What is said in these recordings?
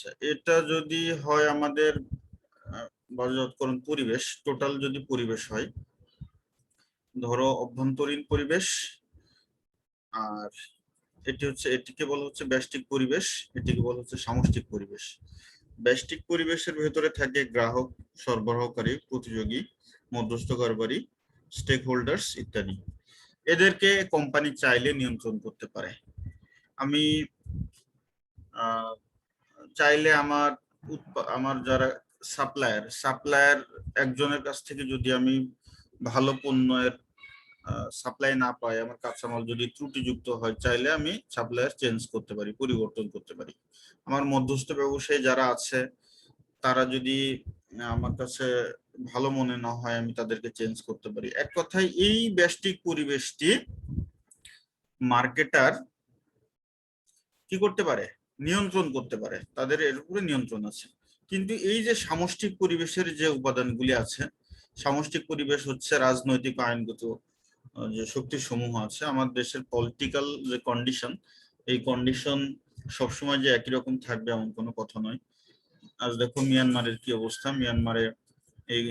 আচ্ছা, এটা যদি হয় আমাদের বাজারজাতকরণ পরিবেশ, টোটাল যদি পরিবেশ হয়, ধরো অভ্যন্তরীণ পরিবেশ, আর এটিকে বলা হচ্ছে ব্যষ্টিক পরিবেশ, এটিকে বলা হচ্ছে সামষ্টিক পরিবেশ। ব্যষ্টিক পরিবেশের ভেতরে থাকে গ্রাহক, সরবরাহকারী, প্রতিযোগী, মধ্যস্থকারী, স্টেক হোল্ডার্স ইত্যাদি। এদেরকে কোম্পানি চাইলে নিয়ন্ত্রণ করতে পারে। আমি চাইলে আমার যারা সাপ্লায়ার একজনের কাছ থেকে যদি আমি ভালো পণ্যের সাপ্লাই না পাই, আমার কাঁচামাল যদি ত্রুটিযুক্ত হয়, চাইলে আমি সাপ্লায়ার চেঞ্জ করতে পারি, পরিবর্তন করতে পারি। আমার মধ্যস্থ ব্যবসায়ী যারা আছে তারা যদি আমার কাছে ভালো মনে না হয়, আমি তাদেরকে চেঞ্জ করতে পারি। এক কথায় এই ব্যষ্টিক পরিবেশটি মার্কেটার কি করতে পারে, নিয়ন্ত্রণ করতে পারে, তাদের এর উপরে নিয়ন্ত্রণ আছে। কিন্তু এই যে সামষ্টিক পরিবেশের যে উপাদানগুলি আছে, সামষ্টিক পরিবেশ হচ্ছে রাজনৈতিক আইনগত যে শক্তি সমূহ আছে, আমার দেশের পলিটিক্যাল যে কন্ডিশন, এই কন্ডিশন সবসময় যে একই রকম থাকবে এমন কোনো কথা নয়। আজ দেখো মিয়ানমারের কি অবস্থা। মিয়ানমারে এই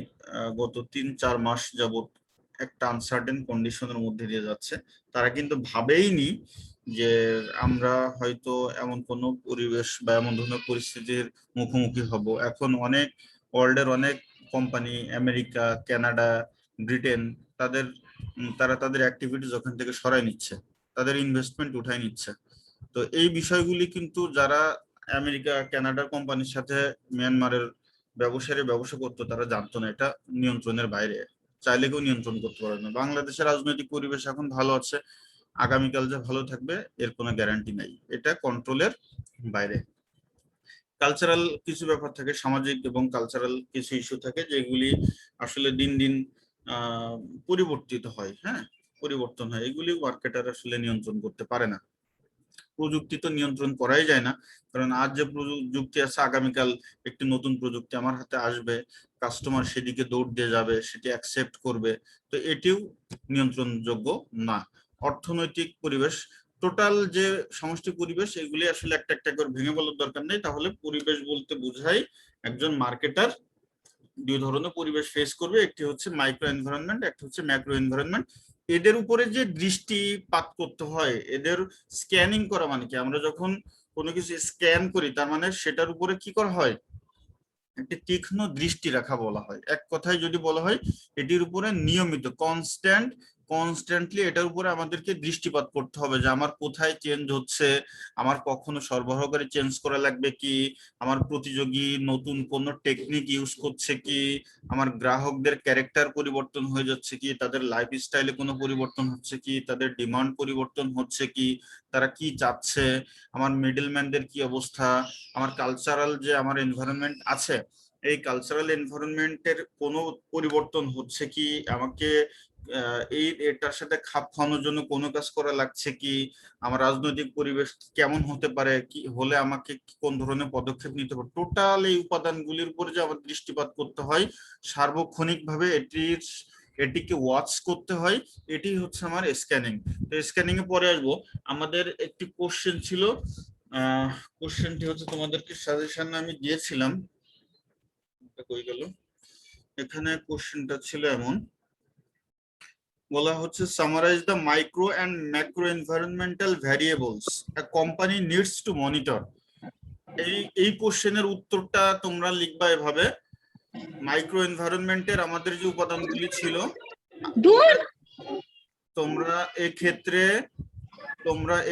গত 3-4 মাস যাবত একটা আনসার্টেন কন্ডিশনের মধ্যে দিয়ে যাচ্ছে। তারা কিন্তু ভাবেইনি যে আমরা হয়তো এমন কোনো পরিবেশ বা এমন ধরনের পরিস্থিতির মুখোমুখি হব। এখন অনেক ওয়ার্ল্ডের অনেক কোম্পানি, আমেরিকা, কানাডা, ব্রিটেন, তারা তাদের অ্যাক্টিভিটিস ওখান থেকে সরাই নিচ্ছে, তাদের ইনভেস্টমেন্ট উঠাই নিচ্ছে। তো এই বিষয়গুলি কিন্তু যারা আমেরিকা, কানাডার কোম্পানির সাথে মিয়ানমারের ব্যবসা করতো, তারা জানতো না, এটা নিয়ন্ত্রণের বাইরে, চাইলে কেউ নিয়ন্ত্রণ করতে পারে না। বাংলাদেশের রাজনৈতিক পরিবেশ এখন ভালো আছে, আগামীকাল যে ভালো থাকবে এর কোনো গ্যারান্টি নাই, এটা কন্ট্রোলের বাইরে। কালচারাল কিছু ব্যাপার থাকে, সামাজিক এবং কালচারাল কিছু ইস্যু থাকে, যেগুলি আসলে দিন দিন পরিবর্তিত হয়, হ্যাঁ, পরিবর্তন হয়। এগুলি মার্কেটার আসলে নিয়ন্ত্রণ করতে পারে না। প্রযুক্তি তো নিয়ন্ত্রণ করাই যায় না, কারণ আজ যে প্রযুক্তি আছে, আগামীকাল একটি নতুন প্রযুক্তি আমার হাতে আসবে, কাস্টমার সেদিকে দৌড় দিয়ে যাবে, সেটি অ্যাকসেপ্ট করবে, তো এটিও নিয়ন্ত্রণযোগ্য না। অর্থনৈতিক পরিবেশ, টোটাল যে সমষ্টি পরিবেশ, এগুলি আসলে একটা একটা করে ভেঙে বলার দরকার নেই। তাহলে পরিবেশ বলতে বোঝাই একজন মার্কেটার দুই ধরনের পরিবেশ ফেস করবে, একটি হচ্ছে মাইক্রো এনভায়রনমেন্ট, একটা হচ্ছে ম্যাক্রো এনভায়রনমেন্ট। এদের উপরে যে দৃষ্টিপাত করতে হয়, এদের স্ক্যানিং করা মানে কি, আমরা যখন কোনো কিছু স্ক্যান করি তার মানে সেটার উপরে কি করা হয়, একটি তীক্ষ্ণ দৃষ্টি রাখা বলা হয়। এক কথায় যদি বলা হয়, এটির উপরে নিয়মিত কনস্ট্যান্টলি এটার উপরে আমাদেরকে দৃষ্টিপাত করতে হবে, যে আমার কোথায় চেঞ্জ হচ্ছে, আমার কখনো সরবরাহকারী চেঞ্জ করা লাগবে কি, আমার প্রতিযোগী নতুন কোনো টেকনিক ইউজ করছে কি, আমার গ্রাহকদের ক্যারেক্টার পরিবর্তন হয়ে যাচ্ছে কি, তাদের লাইফ স্টাইলে কোনো পরিবর্তন হচ্ছে কি, তাদের ডিমান্ড পরিবর্তন হচ্ছে কি, তারা কি চাচ্ছে, আমার মিডলম্যানদের কি অবস্থা, আমার কালচারাল যে আমার এনভায়রনমেন্ট আছে, এই কালচারাল এনভায়রনমেন্টের কোনো পরিবর্তন হচ্ছে কি, আমাকে এটার সাথে খাপ খাওয়ানোর জন্য কোনো কাজ করা লাগছে কি, আমার রাজনৈতিক পরিবেশ কেমন হতে পারে, কি হলে আমাকে কোন ধরনের পদক্ষেপ নিতে হবে, টোটাল এই উপাদানগুলির উপর যে আমার দৃষ্টিপাত করতে হয় সার্বক্ষণিকভাবে, এটিকে ওয়াচ করতে হয়, এটি হচ্ছে আমার স্ক্যানিং। তো স্ক্যানিং এ পরে আসবো। আমাদের একটি কোশ্চেন ছিল, কোশ্চেনটি হচ্ছে তোমাদেরকে সাজেশন আমি দিয়েছিলাম, কই গেল, এখানে কোশ্চেনটা ছিল এমন, বলা হচ্ছে summarize the micro and macro environmental variables a company needs to monitor. এই কোশ্চেনের উত্তরটা তোমরা লিখবা এভাবে, মাইক্রো এনভায়রনমেন্টের আমাদের যে উপাদানগুলি ছিল, তোমরা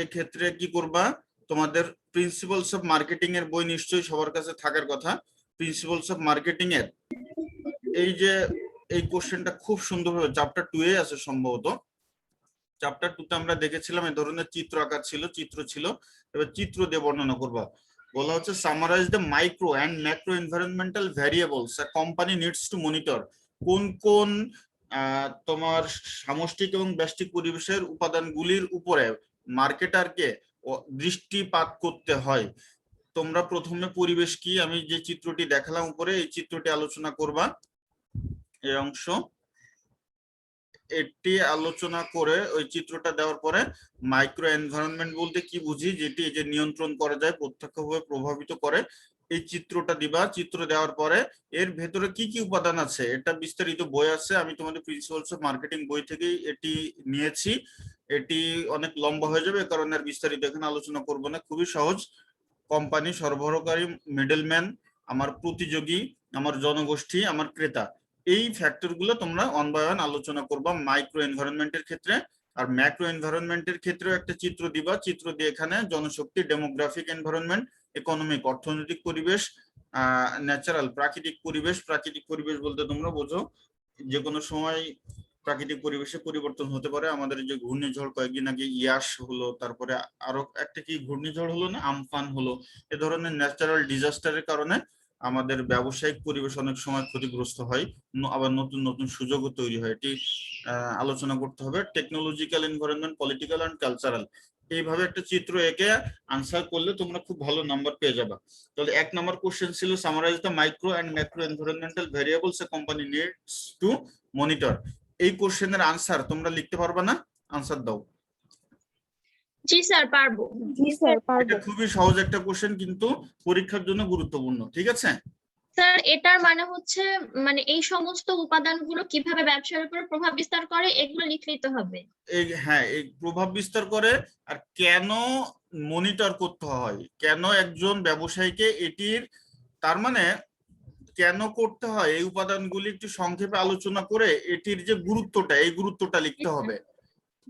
এক্ষেত্রে কি করবা, তোমাদের প্রিন্সিপালস অফ মার্কেটিং এর বই নিশ্চয়ই সবার কাছে থাকার কথা। প্রিন্সিপালস অফ মার্কেটিং এর এই কোশ্চেনটা খুব সুন্দরভাবে চ্যাপ্টার 2 এ আছে সম্ভবত। চ্যাপ্টার 2 তে আমরা দেখেছিলাম এই ধরনের চিত্র ছিল। এবার চিত্র দিয়ে বর্ণনা করবা। বলা হচ্ছে summarize the micro and macro environmental variables a company needs to monitor. কোন কোন তোমার সামষ্টিক এবং ব্যষ্টিক পরিবেশের উপাদানগুলির উপরে মার্কেটারকে দৃষ্টিপাত করতে হয়। তোমরা প্রথমে পরিবেশ কি, আমি যে চিত্রটি দেখালাম উপরে, এই চিত্রটি আলোচনা করবা, এই অংশ এটি আলোচনা করে ওই চিত্রটা দেওয়ার পরে মাইক্রো এনভায়রনমেন্ট বলতে কি বুঝি, যেটি যে নিয়ন্ত্রণ করা যায়, প্রত্যক্ষভাবে প্রভাবিত করে, এই চিত্রটা দিবা, চিত্র দেওয়ার পরে এর ভেতরে কি কি উপাদান আছে এটা বিস্তারিত বই আছে, আমি তোমাদের প্রিন্সিপালস অফ মার্কেটিং বই থেকেই এটি নিয়েছি। এটি অনেক লম্বা হয়ে যাবে, কারণ আর বিস্তারিত এখানে আলোচনা করব না। খুবই সহজ। কোম্পানি, সরবরাহকারী, মিডলম্যান, আমার প্রতিযোগী, আমার জনগোষ্ঠী, আমার ক্রেতা, এই ফ্যাক্টর গুলো তোমরা ওয়ান বাই ওয়ান আলোচনা করবা মাইক্রো এনভায়রনমেন্টের ক্ষেত্রে। আর ম্যাক্রো এনভায়রনমেন্টের ক্ষেত্রেও একটা চিত্র দিবা, চিত্র দিয়ে এখানে জনশক্তি, ডেমোগ্রাফিক এনভায়রনমেন্ট, ইকোনমিক অর্থনৈতিক পরিবেশ, ন্যাচারাল প্রাকৃতিক পরিবেশ। প্রাকৃতিক পরিবেশ বলতে তোমরা বোঝো যে কোনো সময় প্রাকৃতিক পরিবেশে পরিবর্তন হতে পারে। আমাদের যে ঘূর্ণিঝড় কয়েকদিন আগে ইয়াস হলো, তারপরে আরো একটা কি ঘূর্ণিঝড় হলো না, আমফান হলো, এ ধরনের ন্যাচারাল ডিজাস্টারের কারণে আমাদের ব্যবসায়িক পরিবেশ অনেক সময় ক্ষতিগ্রস্ত হয়, আবার নতুন নতুন সুযোগও তৈরি হয়। এটি আলোচনা করতে হবে। Technological environment, political and cultural, এইভাবে একটা চিত্র এঁকে আনসার করলে তোমরা খুব ভালো নাম্বার পেয়ে যাবে। তাহলে 1 নম্বর কোশ্চেন ছিল summarize the micro and macro environmental variables a company needs to monitor. এই কোশ্চেনের আনসার তোমরা লিখতে পারবে না? আনসার দাও। জি স্যার পারবো। জি স্যার এটা পারবো। খুবই সহজ একটা কোশ্চেন, কিন্তু পরীক্ষার জন্য গুরুত্বপূর্ণ। ঠিক আছে স্যার এটার মানে হচ্ছে মানে এই সমস্ত উপাদানগুলো কিভাবে ব্যবসার উপর প্রভাব বিস্তার করে এগুলো লিখে নিতে হবে। হ্যাঁ, এই প্রভাব বিস্তার করে, আর কেন মনিটর করতে হয়, কেন একজন ব্যবসায়ীকে এটির, তার মানে কেন করতে হয়, এই উপাদানগুলি একটু সংক্ষেপে আলোচনা করে এটির যে গুরুত্বটা, এই গুরুত্বটা লিখতে হবে।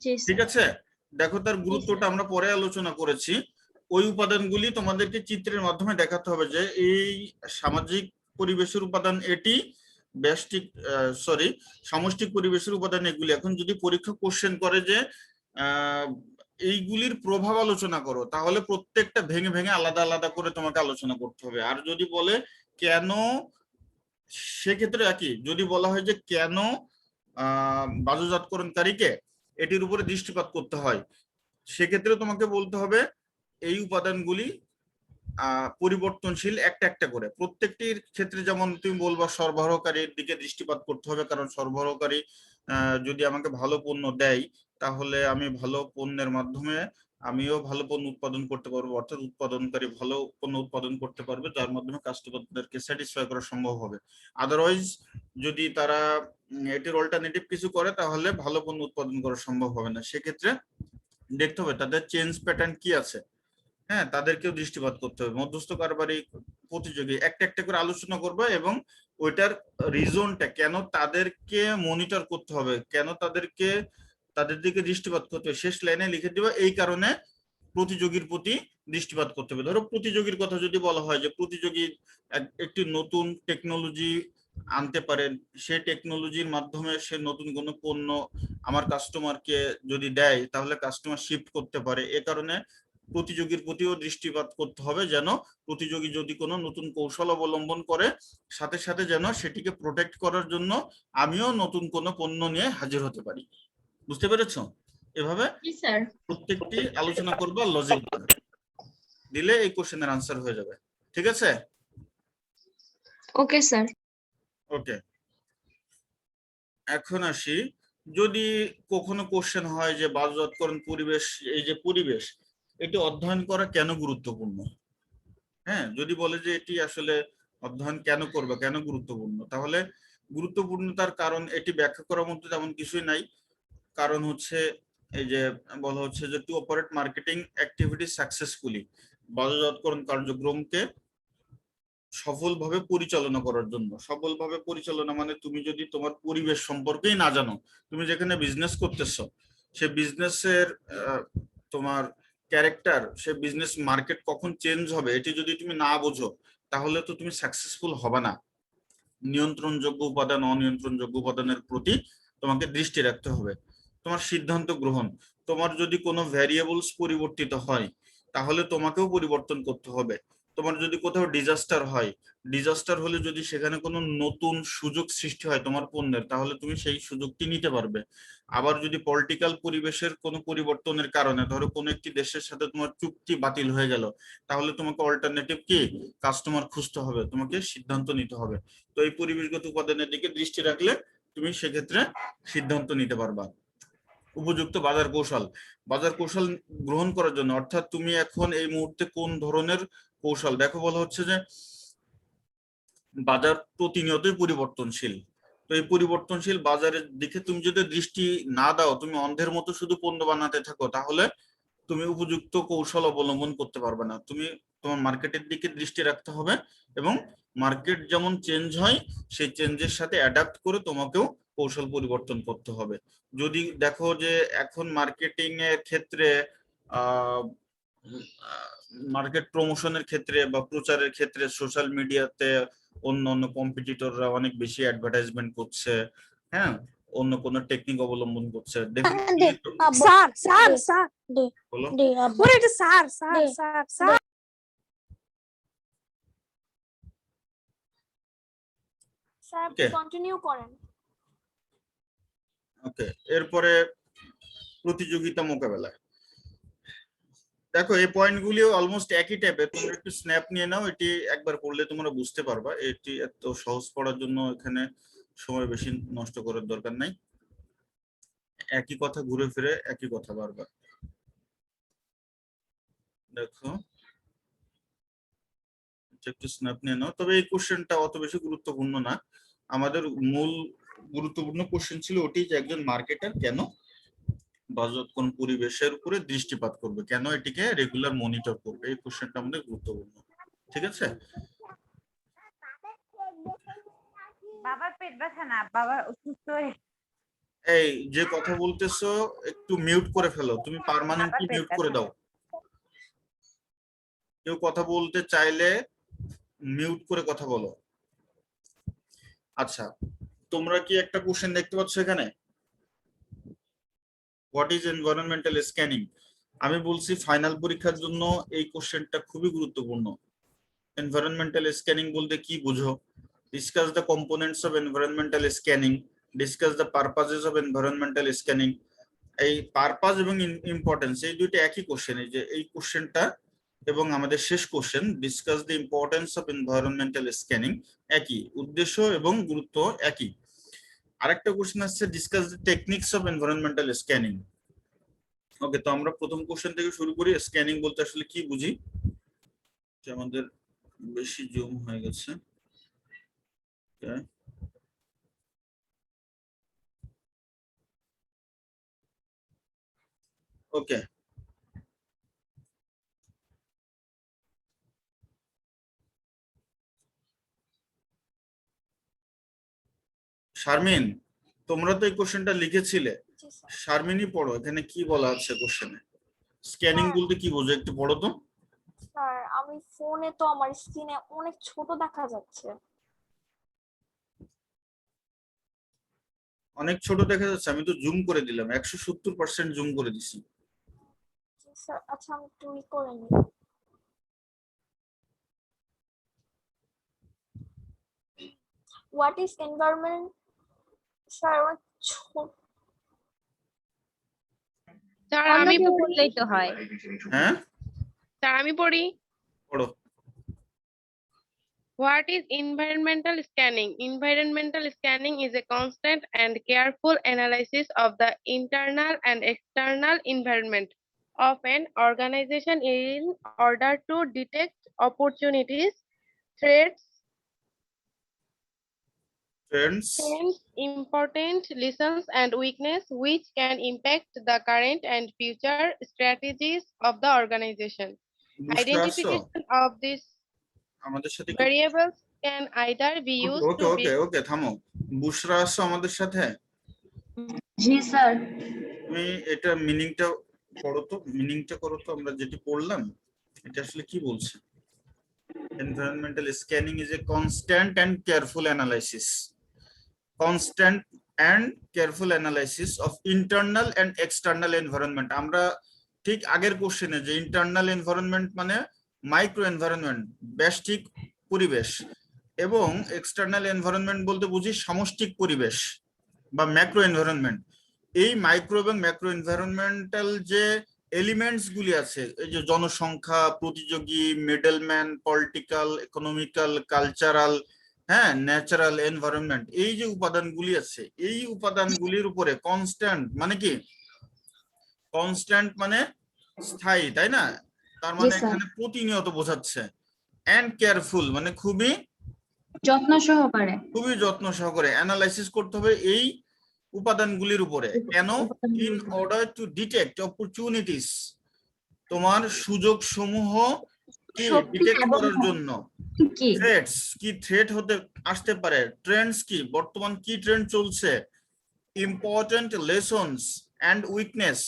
জি ঠিক স্যার। আছে, দেখো তার গুরুত্বটা আমরা পরে আলোচনা করেছি। ওই উপাদানগুলি তোমাদেরকে চিত্রের মাধ্যমে দেখাতে হবে যে এই সামাজিক পরিবেশের উপাদান এটি, ব্যষ্টিক সামষ্টিক পরিবেশের উপাদান এগুলি। এখন যদি পরীক্ষা কোশ্চেন করে যে এইগুলির প্রভাব আলোচনা করো, তাহলে প্রত্যেকটা ভেঙে ভেঙে আলাদা আলাদা করে তোমাকে আলোচনা করতে হবে। আর যদি বলে কেন, সেক্ষেত্রে একই। যদি বলা হয় যে কেন বাজারজাতকরণকারীকে এটির উপরে দৃষ্টিপাত করতে হয়, সেক্ষেত্রে তোমাকে বলতে হবে এই উপাদানগুলি পরিবর্তনশীল একটা একটা করে। প্রত্যেকটির ক্ষেত্রে যেমন তুমি বলবা সরবরাহকারীর দিকে দৃষ্টিপাত করতে হবে, কারণ সরবরাহকারী যদি আমাকে ভালো পণ্য দেয়, তাহলে আমি ভালো পণ্যের মাধ্যমে আমিও ভালো পণ্য উৎপাদন করতে পারবো, অর্থাৎ উৎপাদনকারী ভালো পণ্য উৎপাদন করতে পারবে, যার মাধ্যমে কাস্টমারদেরকে স্যাটিসফাই করা সম্ভব হবে। আদারওয়াইজ যদি তারা এটির অল্টারনেটিভ কিছু করে, তাহলে ভালো পণ্য উৎপাদন করা সম্ভব হবে না। সেক্ষেত্রে দেখতে হবে তাদের চেঞ্জ প্যাটার্ন কি আছে। হ্যাঁ, তাদেরকেও দৃষ্টিপাত করতে হবে। মধ্যস্থ কারবারি, প্রতিযোগী, একটা একটা করে আলোচনা করবে, এবং ওইটার রিজনটা কেন তাদেরকে মনিটর করতে হবে, কেন তাদেরকে তাদের দিকে দৃষ্টিপাত করতে হবে, শেষ লাইনে লিখে দিবা এই কারণে প্রতিযোগীর প্রতি দৃষ্টিপাত করতে হবে। ধরো প্রতিযোগীর কথা যদি বলা হয় যে প্রতিযোগী একটি নতুন টেকনোলজি আনতে পারেন, সেই টেকনোলজির মাধ্যমে সে নতুন কোনো পণ্য আমার কাস্টমারকে যদি দেয়, তাহলে কাস্টমার শিফট করতে পারে। এ কারণে প্রতিযোগীর প্রতিও দৃষ্টিপাত করতে হবে, যেন প্রতিযোগী যদি কোনো নতুন কৌশল অবলম্বন করে, সাথে সাথে যেন সেটিকে প্রোটেক্ট করার জন্য আমিও নতুন কোনো পণ্য নিয়ে হাজির হতে পারি। বুঝতে পেরেছো? এভাবে জি স্যার। প্রত্যেকটি আলোচনা করবা, লজিক দিলে এই কোশ্চেনের আনসার হয়ে যাবে। ঠিক আছে? Okay sir. ওকে, এখন আসি, যদি কখনো কোশ্চেন হয় যে বাজারজাতকরণ পরিবেশ, এই যে পরিবেশ, এটি অধ্যয়ন করা কেন গুরুত্বপূর্ণ? হ্যাঁ, যদি বলে যে এটি আসলে অধ্যয়ন কেন করবে, কেন গুরুত্বপূর্ণ, তাহলে গুরুত্বপূর্ণতার কারণ এটি ব্যাখ্যা করার মধ্যে তেমন কিছুই নাই। কারণ হচ্ছে এই যে বলা হচ্ছে যে to operate marketing activity successfully, বাজারজাতকরণ কার্যক্রমকে সফলভাবে পরিচালনা করার জন্য। সফলভাবে পরিচালনা মানে তুমি যদি তোমার পরিবেশ সম্পর্কেই না জানো, তুমি যেখানে বিজনেস করতেছো সে বিজনেসের তোমার ক্যারেক্টার, সে বিজনেস মার্কেট কখন চেঞ্জ হবে এটি যদি তুমি না বোঝো, তাহলে তো তুমি সাকসেসফুল হবে না। নিয়ন্ত্রণযোগ্য উপাদান, অনিয়ন্ত্রণযোগ্য উপাদানের প্রতি তোমাকে দৃষ্টি রাখতে হবে। তোমার সিদ্ধান্ত গ্রহণ, তোমার যদি কোনো ভ্যারিয়েবলস পরিবর্তিত হয়, তাহলে তোমাকেও পরিবর্তন করতে হবে। তোমার যদি কোথাও ডিজাস্টার হয়, ডিজাস্টার হলে যদি সেখানে কোনো নতুন সুযোগ সৃষ্টি হয় তোমার পণ্যের, তাহলে তুমি সেই সুযোগটি নিতে পারবে। আবার যদি পলিটিক্যাল পরিবেশের কোনো পরিবর্তনের কারণে, ধরো কোনো একটি দেশের সাথে তোমার চুক্তি বাতিল হয়ে গেল, তাহলে তোমাকে অল্টারনেটিভ কি, কাস্টমার খুঁজতে হবে, তোমাকে সিদ্ধান্ত নিতে হবে। তো এই পরিবেশগত উপাদানের দিকে দৃষ্টি রাখলে তুমি সেক্ষেত্রে সিদ্ধান্ত নিতে পারবা। উপযুক্ত বাজার কৌশল গ্রহণ করার জন্য, অর্থাৎ তুমি এখন এই মুহূর্তে কোন ধরনের কৌশল, দেখো বলা হচ্ছে যে বাজার প্রতিনিয়তই পরিবর্তনশীল। তো এই পরিবর্তনশীল বাজারের দিকে তুমি যদি দৃষ্টি না দাও, তুমি অন্ধের মতো শুধু পণ্য বানাতে থাকো, তাহলে তুমি উপযুক্ত কৌশল অবলম্বন করতে পারবে না। তুমি তোমার মার্কেটের দিকে দৃষ্টি রাখতে হবে এবং মার্কেট যেমন চেঞ্জ হয় সেই চেঞ্জের সাথে অ্যাডাপ্ট করে তোমাকেও কৌশল পরিবর্তন করতে হবে। যদি দেখো যে এখন মার্কেটিং এর ক্ষেত্রে মার্কেট প্রমোশনের ক্ষেত্রে বা প্রচারের ক্ষেত্রে সোশ্যাল মিডিয়াতে অন্য অন্য কম্পিটিটররা অনেক বেশি অ্যাডভার্টাইজমেন্ট করছে, হ্যাঁ, অন্য কোন টেকনিক অবলম্বন করছে, স্যার স্যার স্যার বলো sir sir sir sir sir Okay. Continue করেন। ওকে, এরপরে প্রতিযোগিতা মোকাবেলা। দেখো এই পয়েন্টগুলিও অলমোস্ট একই টাইপের, তোমরা একটু স্ন্যাপ নিয়ে নাও, এটি একবার পড়লে তোমরা বুঝতে পারবা। এটি এত সহজ পড়ার জন্য এখানে সময় বেশি নষ্ট করার দরকার নাই, একই কথা ঘুরে ফিরে একই কথা বারবার। দেখো একটু স্ন্যাপ নিয়ে নাও, তবে এই কোশ্চেনটা অত বেশি গুরুত্বপূর্ণ না। আমাদের মূল গুরুত্বপূর্ণ কোশ্চেন ছিল ওটি যে একজন মার্কেটার কেন বাজার কোন পরিবেশের উপরে দৃষ্টিপাত করবে, কেন এটিকে রেগুলার মনিটর করবে, এই কোশ্চেনটা আমাদের গুরুত্বপূর্ণ। ঠিক আছে, বাবার পেট ব্যথা না, বাবা অসুস্থ এই যে কথা বলতেছো একটু মিউট করে ফেলো, তুমি পার্মানেন্টলি মিউট করে দাও। কেউ কথা বলতে চাইলে মিউট করে কথা বলো। আচ্ছা, তোমরা কি একটা কোশ্চেন দেখতে পাচ্ছ এখানে, হোয়াট ইজ এনভায়রনমেন্টাল স্ক্যানিং? আমি বলছি ফাইনাল পরীক্ষার জন্য এই কোশ্চেনটা খুবই গুরুত্বপূর্ণ। এনভায়রনমেন্টাল স্ক্যানিং বলতে কি বুঝো? Discuss the components of environmental scanning, discuss the purposes of environmental scanning. এই পারপাস এবং ইম্পর্টেন্স এই দুইটা একই কোশ্চেন, এই যে এই কোশ্চেনটা এবং আমাদের শেষ question discuss the importance of environmental scanning, একই উদ্দেশ্য এবং গুরুত্ব একই। আরেকটা কোশ্চেন আসছে discuss the techniques of environmental scanning. Okay, তো আমরা প্রথম কোশ্চেন থেকে শুরু করি। স্ক্যানিং বলতে আসলে কি বুঝি? আমাদের বেশি জুম হয়ে গেছে। ওকে, শারমিন, তোমরা তো এই কোশ্চেনটা লিখেছিলে, শারমিনই পড়ো এখানে কি বলা আছে কোশ্চেনে। স্ক্যানিং বলতে কি বোঝো একটু পড়ো তো। স্যার আমি ফোনে তো আমার স্ক্রিনে অনেক ছোট দেখা যাচ্ছে। অনেক ছোট দেখা যাচ্ছে, আমি তো জুম করে দিলাম, 170% জুম করে দিছি। স্যার আচ্ছা আমি একটু করে নিই। What is environment? স্যার অনেক ছোট। স্যার আমি পড়লেই তো হয়। হ্যাঁ স্যার আমি পড়ি। পড়ো। What is environmental scanning? Environmental scanning is a constant and careful analysis of the internal and external environment of an organization in order to detect opportunities, threats, friends, trends, important lessons and weakness which can impact the current and future strategies of the organization. বুঝতে আসছো? Identification of these আমাদের সাথে variables can either be used okay to ওকে ওকে থামো। বুশরা আসছো আমাদের সাথে? জি sir. তুমি এটা মিনিংটা পড়ো তো, মিনিংটা করো তো, আমরা যেটি পড়লাম এটা আসলে কি বলছে। Environmental scanning is a constant and careful analysis. Constant and careful analysis of internal and external environment. আমরা ঠিক আগের কোশ্চেনে যে ইন্টারনাল এনভায়রনমেন্ট মানে মাইক্রো এনভায়রনমেন্ট, ব্যষ্টিক পরিবেশ, এবং এক্সটার্নাল এনভায়রনমেন্ট বলতে বুঝি সামষ্টিক পরিবেশ বা ম্যাক্রো এনভায়রনমেন্ট। এই মাইক্রো এবং ম্যাক্রো এনভায়রনমেন্টাল যে এলিমেন্টস গুলি আছে, এই যে জনসংখ্যা, প্রতিযোগী, মিডলম্যান, পলিটিক্যাল, ইকোনমিক্যাল, কালচারাল, হ্যাঁ, ন্যাচারাল এনভায়রনমেন্ট, এই যে উপাদানগুলি আছে এই উপাদানগুলির উপরে কনস্ট্যান্ট মানে কি কনস্ট্যান্ট মানে স্থায়ী, তাই না? তার মানে এখানে প্রতিনিয়ত বোঝাচ্ছে। এন্ড কেয়ারফুল মানে খুবই যত্ন সহকারে। যত্ন সহকারে অ্যানালাইসিস করতে হবে এই উপাদানগুলির উপরে। কেন? In order to detect opportunities, তোমার সুযোগ সমূহ কি ডিটেক্ট করার জন্য। থ্রেটস কি থ্রেট হতে আসতে পারে, ট্রেন্ডস কি বর্তমান কি ট্রেন্ড চলছে, important lessons and weakness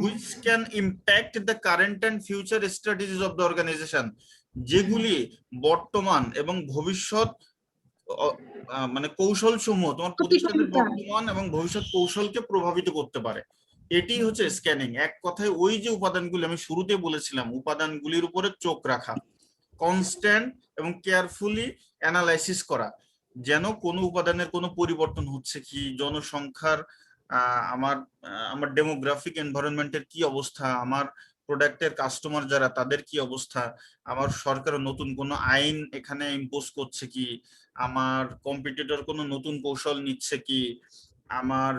which can impact the current and future strategies of the organization, যেগুলি বর্তমান এবং ভবিষ্যৎ মানে কৌশল সমূহ তোমার প্রতিষ্ঠানের বর্তমান এবং ভবিষ্যৎ কৌশলকে প্রভাবিত করতে পারে। এটি হচ্ছে স্ক্যানিং। এক কথায় ওই যে উপাদানগুলি আমি শুরুতে বলেছিলাম, উপাদানগুলির উপরে চোখ রাখা, কনস্ট্যান্ট এবং কেয়ারফুলি অ্যানালাইসিস করা, যেন কোনো উপাদানের কোনো পরিবর্তন হচ্ছে কি, জনসংখ্যার আমার ডেমোগ্রাফিক এনভায়রনমেন্টের কি অবস্থা, আমার প্রোডাক্টের কাস্টমার যারা তাদের কি অবস্থা, আমার সরকার নতুন কোনো আইন এখানে ইম্পোজ করছে কি, আমার কম্পিটিটর কোনো নতুন কৌশল নিচ্ছে কি, আমার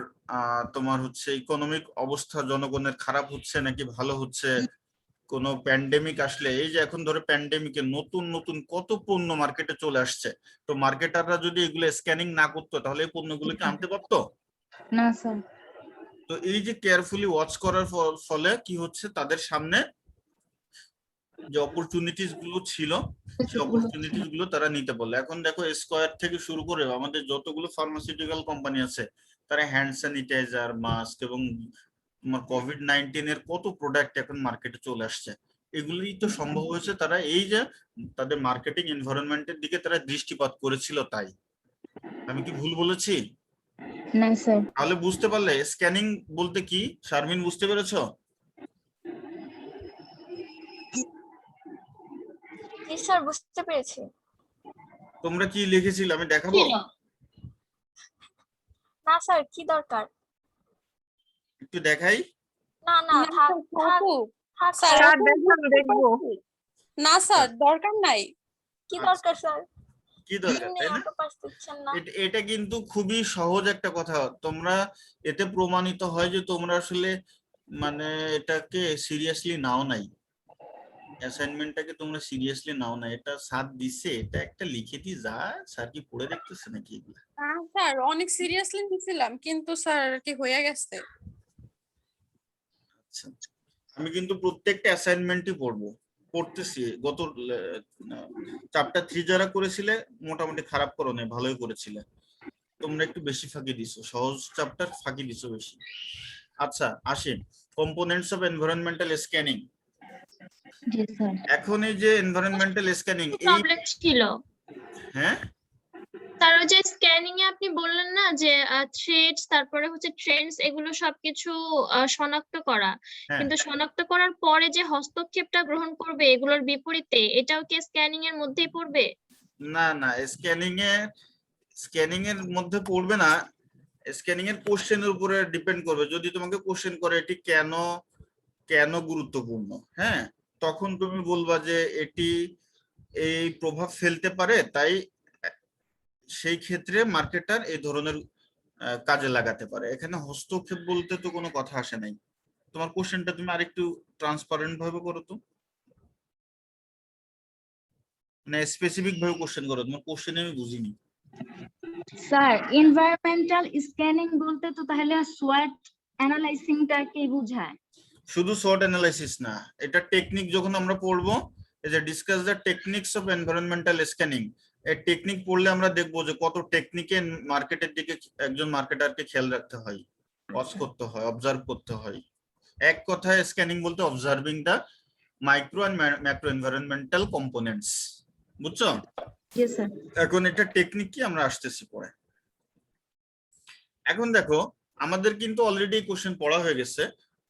তোমার হচ্ছে ইকোনমিক অবস্থা জনগণের খারাপ হচ্ছে নাকি ভালো হচ্ছে, কোনো প্যান্ডেমিক আসলে, এই যে এখন ধরো প্যান্ডেমিকে নতুন নতুন কত পণ্য মার্কেটে চলে আসছে, তো মার্কেটাররা যদি এগুলো স্ক্যানিং না করতো তাহলে এই পণ্যগুলোকে আনতে পারতো না স্যার। তো এই যে কেয়ারফুলি ওয়াচ করার ফলে কি হচ্ছে, তাদের সামনে যে অপরচুনিটিস গুলো ছিল সেই অপরচুনিটিস গুলো তারা নিতে পারলো। এখন দেখো স্কয়ার থেকে শুরু করে আমাদের যতগুলো ফার্মাসিউটিক্যাল কোম্পানি আছে তারা হ্যান্ড স্যানিটাইজার, মাস্ক এবং তোমার কোভিড-19 এর কত প্রোডাক্ট এখন মার্কেটে চলে আসছে, এগুলি তো সম্ভব হয়েছে তারা এই যে তাদের মার্কেটিং এনভায়রনমেন্টের দিকে তারা দৃষ্টিপাত করেছিল। তাই আমি কি ভুল বলেছি? না স্যার। তাহলে বুঝতে পারলে স্ক্যানিং বলতে কি? শারমিন বুঝতে পেরেছো? জি স্যার, বুঝতে পেরেছি। তোমরা কি লিখেছিলে আমি দেখাবো? না স্যার, কি দরকার? একটু দেখাই। না না, থাক থাক থাক স্যার স্যার। দেখবো না স্যার, দরকার নাই। কি দরকার স্যার? কি দরকার, এমনি তাই না? অটো পাস দিচ্ছেন না। এটা কিন্তু খুবই সহজ একটা কথা। তোমরা এতে প্রমাণিত হয় যে তোমরা আসলে মানে এটাকে সিরিয়াসলি নাও নাই, অ্যাসাইনমেন্টটাকে তোমরা সিরিয়াসলি নাও না। এটা স্যার দিছে, এটা একটা লিখে দি যা, স্যার কি পড়ে দেখতেছে নাকি এগুলা? স্যার অনেক সিরিয়াসলি নিছিলাম, কিন্তু স্যার কি হয়ে গেছে। আচ্ছা, আমি কিন্তু প্রত্যেকটা অ্যাসাইনমেন্টই পড়তেছি। গত চ্যাপ্টার 3 যারা করেছিলে মোটামুটি খারাপ করো না, ভালোই করেছিলে। তোমরা একটু বেশি ফাঁকি দিছো, সহজ চ্যাপ্টার ফাঁকি দিছো বেশি। আচ্ছা আসি, components of environmental scanning. G sir. এখন এই যে এনভায়রনমেন্টাল স্ক্যানিং এই প্রবলেম ছিল হ্যাঁ তার ওই যে স্ক্যানিং এ আপনি বললেন না যে থ্রেডস, তারপরে হচ্ছে ট্রেন্ডস, এগুলো সবকিছু শনাক্ত করা, হ্যাঁ কিন্তু শনাক্ত করার পরে যে হস্তক্ষেপটা গ্রহণ করবে এগুলোর বিপরীতে, এটাও কি স্ক্যানিং এর মধ্যেই পড়বে? না না, স্ক্যানিং এর মধ্যে পড়বে না। স্ক্যানিং এর কোশ্চেনের উপরে ডিপেন্ড করবে। যদি তোমাকে কোশ্চেন করে এটি কেন গুরুত্বপূর্ণ, হ্যাঁ, তখন তুমি বলবা যে এটি এই প্রভাব ফেলতে পারে, তাই সেই ক্ষেত্রে মার্কেটার এই ধরনের কাজে লাগাতে পারে। এখানে হস্তক্ষেপ বলতে তো কোনো কথা আসে নাই। তোমার কোশ্চেনটা তুমি আরেকটু ট্রান্সপারেন্ট ভাবে করো তো, মানে স্পেসিফিক ভাবে কোশ্চেন করো। তোমার কোশ্চেন আমি বুঝিনি। স্যার এনভায়রনমেন্টাল স্ক্যানিং বলতে তো তাহলে সোয়াট অ্যানালাইসিংটাকে বোঝায়। শুধু শর্ট অ্যানালাইসিস না, এটা টেকনিক যখন আমরা পড়বো, এই যে discuss the techniques of environmental scanning, এই টেকনিক পড়লে আমরা দেখবো যে কত টেকনিকে মার্কেটের দিকে একজন মার্কেটারকে খেয়াল রাখতে হয়, ওয়াচ করতে হয়, অবজার্ভ করতে হয়। এক কথায় স্ক্যানিং বলতে observing the micro and macro environmental components. বুঝছো? জি স্যার। এখন এটা টেকনিক কি আমরা আসতেছি পরে। এখন দেখো আমাদের কিন্তু অলরেডি কোশ্চেন পড়া হয়ে গেছে।